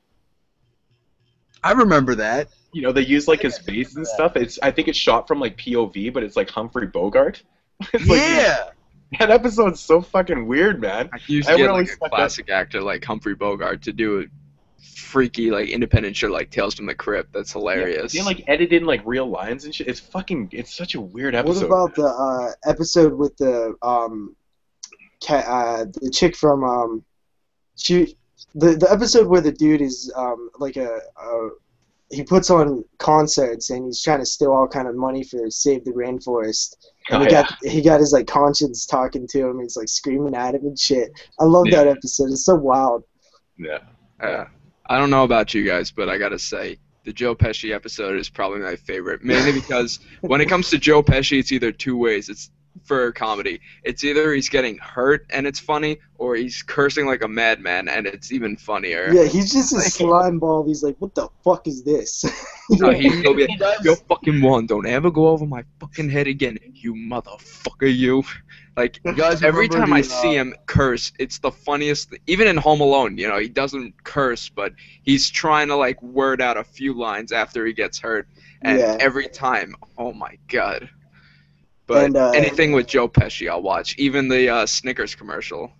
I remember that. They use like his face and stuff. I think it's shot from like POV, but it's like Humphrey Bogart. That episode's so fucking weird, man. I used to get like a classic actor like Humphrey Bogart to do a freaky like independent show like Tales from the Crypt. That's hilarious. They like edit in like real lines and shit. It's such a weird episode. What about the episode with the chick from the episode where the dude is like he puts on concerts and he's trying to steal all kind of money for Save the Rainforest. And he got his like conscience talking to him. He's like screaming at him and shit. I love that episode. It's so wild. Yeah. I don't know about you guys, but I gotta say the Joe Pesci episode is probably my favorite, mainly because when it comes to Joe Pesci, it's either 2 ways. It's for comedy. It's either he's getting hurt and it's funny, or he's cursing like a madman and it's even funnier. Yeah, he's just a slime ball. He's like, what the fuck is this? No, he'll be like, yo, fucking one, don't ever go over my fucking head again, you motherfucker, you. Like, every time I see him curse, it's the funniest. Even in Home Alone, he doesn't curse, but he's trying to, like, word out a few lines after he gets hurt. And every time, oh my god. But anything with Joe Pesci, I'll watch. Even the Snickers commercial.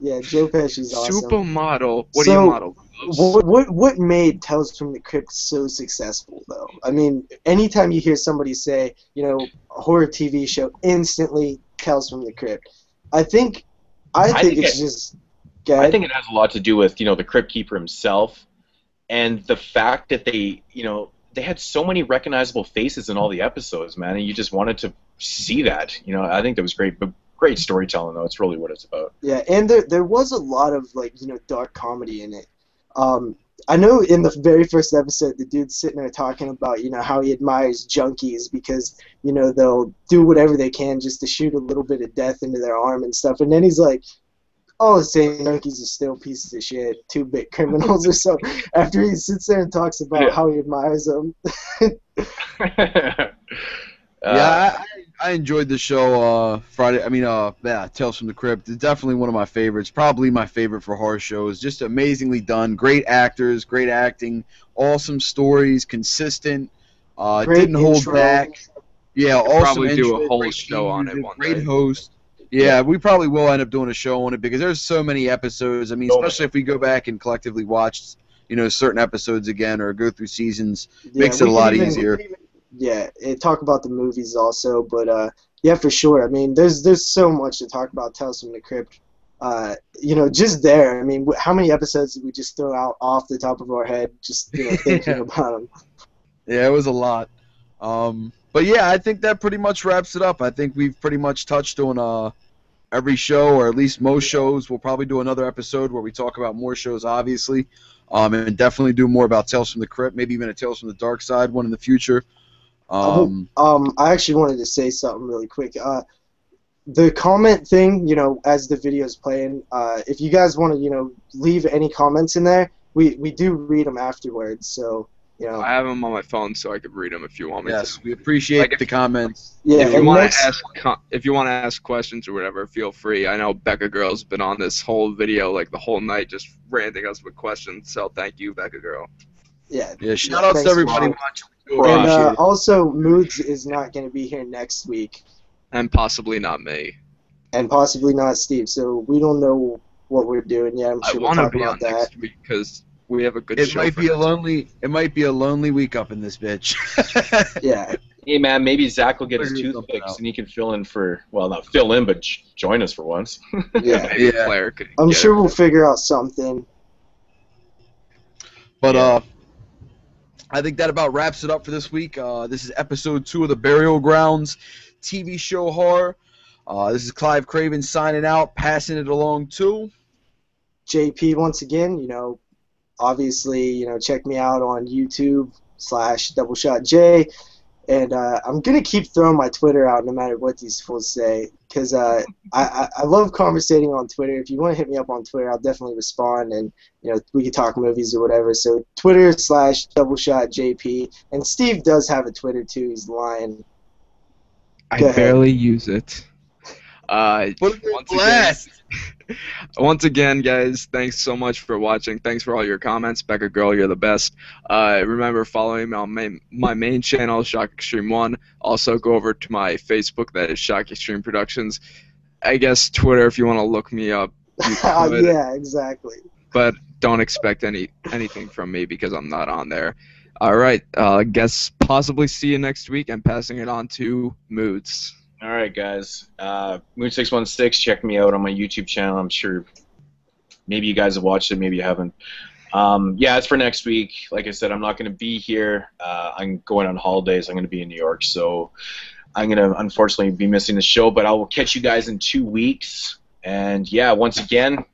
Yeah, Joe Pesci's awesome. Supermodel. What do you model? What made Tales from the Crypt so successful, though? I mean, anytime you hear somebody say, a horror TV show, instantly Tales from the Crypt. I think it's just. I think it has a lot to do with the Crypt Keeper himself, and the fact that they had so many recognizable faces in all the episodes, man, and you just wanted to see that. I think that was great, but great storytelling, though. It's really what it's about. Yeah, and there was a lot of dark comedy in it. I know in the very first episode, the dude's sitting there talking about how he admires junkies because they'll do whatever they can just to shoot a little bit of death into their arm and stuff, and then he's like, all the same junkies are still pieces of shit, 2-bit criminals or so. After he sits there and talks about how he admires them. I enjoyed the show. Tales from the Crypt. It's definitely one of my favorites. Probably my favorite for horror shows. Just amazingly done. Great actors, great acting, awesome stories, consistent. Didn't hold back. Yeah, awesome. Probably do a whole great show on it one great day. host. Yeah, we probably will end up doing a show on it because there's so many episodes. I mean, especially if we go back and collectively watch, certain episodes again or go through seasons, makes it a lot easier. Talk about the movies also, but yeah, for sure. I mean, there's so much to talk about Tales from the Crypt. Just there. I mean, how many episodes did we just throw out off the top of our head, just thinking about them? Yeah, it was a lot. But yeah, I think that pretty much wraps it up. I think we've pretty much touched on every show, or at least most shows. We'll probably do another episode where we talk about more shows, obviously, and definitely do more about Tales from the Crypt, maybe even a Tales from the Dark Side one in the future. I actually wanted to say something really quick. The comment thing, as the video's playing, if you guys want to, leave any comments in there, we do read them afterwards, so... I have them on my phone, so I could read them if you want me to. Yes, we appreciate the comments. Yeah, if you want to ask questions or whatever, feel free. I know Becca Girl's been on this whole video the whole night, just ranting us with questions. So thank you, Becca Girl. Yeah. Yeah. Shout out to everybody watching. And also, Moods is not going to be here next week. And possibly not me. And possibly not Steve. So we don't know what we're doing yet. I'm sure we'll talk about that next week because we have a good show. It might be a lonely week up in this bitch. Yeah. Hey man, maybe Zach will get his toothpicks and he can fill in not fill in, but join us for once. Yeah. Maybe a player could. I'm sure we'll figure out something. But I think that about wraps it up for this week. This is episode 2 of the Burial Grounds TV show horror. This is Clive Craven signing out, passing it along to JP once again. Obviously, check me out on YouTube /DoubleShotJ. And I'm going to keep throwing my Twitter out no matter what these fools say, because I love conversating on Twitter. If you want to hit me up on Twitter, I'll definitely respond, and we can talk movies or whatever. So Twitter /DoubleShotJP. And Steve does have a Twitter too. He's lying. I barely use it. Once again, guys, thanks so much for watching. Thanks for all your comments. Becca Girl, you're the best. Remember, following me on my main channel, Shock Extreme 1. Also, go over to my Facebook, that is Shock Extreme Productions. I guess Twitter, if you want to look me up. Yeah, exactly. But don't expect anything from me because I'm not on there. All right, guess possibly see you next week. I'm passing it on to Moods. All right, guys. Mood616, check me out on my YouTube channel. I'm sure maybe you guys have watched it, maybe you haven't. Yeah, it's for next week. Like I said, I'm not going to be here. I'm going on holidays. I'm going to be in New York, so I'm going to unfortunately be missing the show, but I will catch you guys in 2 weeks. And yeah, once again,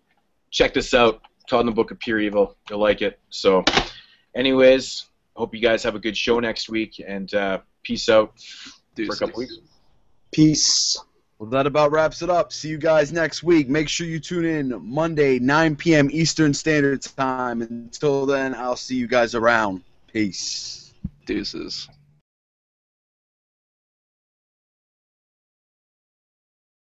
check this out. Todd and the Book of Pure Evil. You'll like it. So anyways, hope you guys have a good show next week, and peace out for a couple weeks. Peace. Well, that about wraps it up. See you guys next week. Make sure you tune in Monday, 9 p.m. Eastern Standard Time. Until then, I'll see you guys around. Peace. Deuces.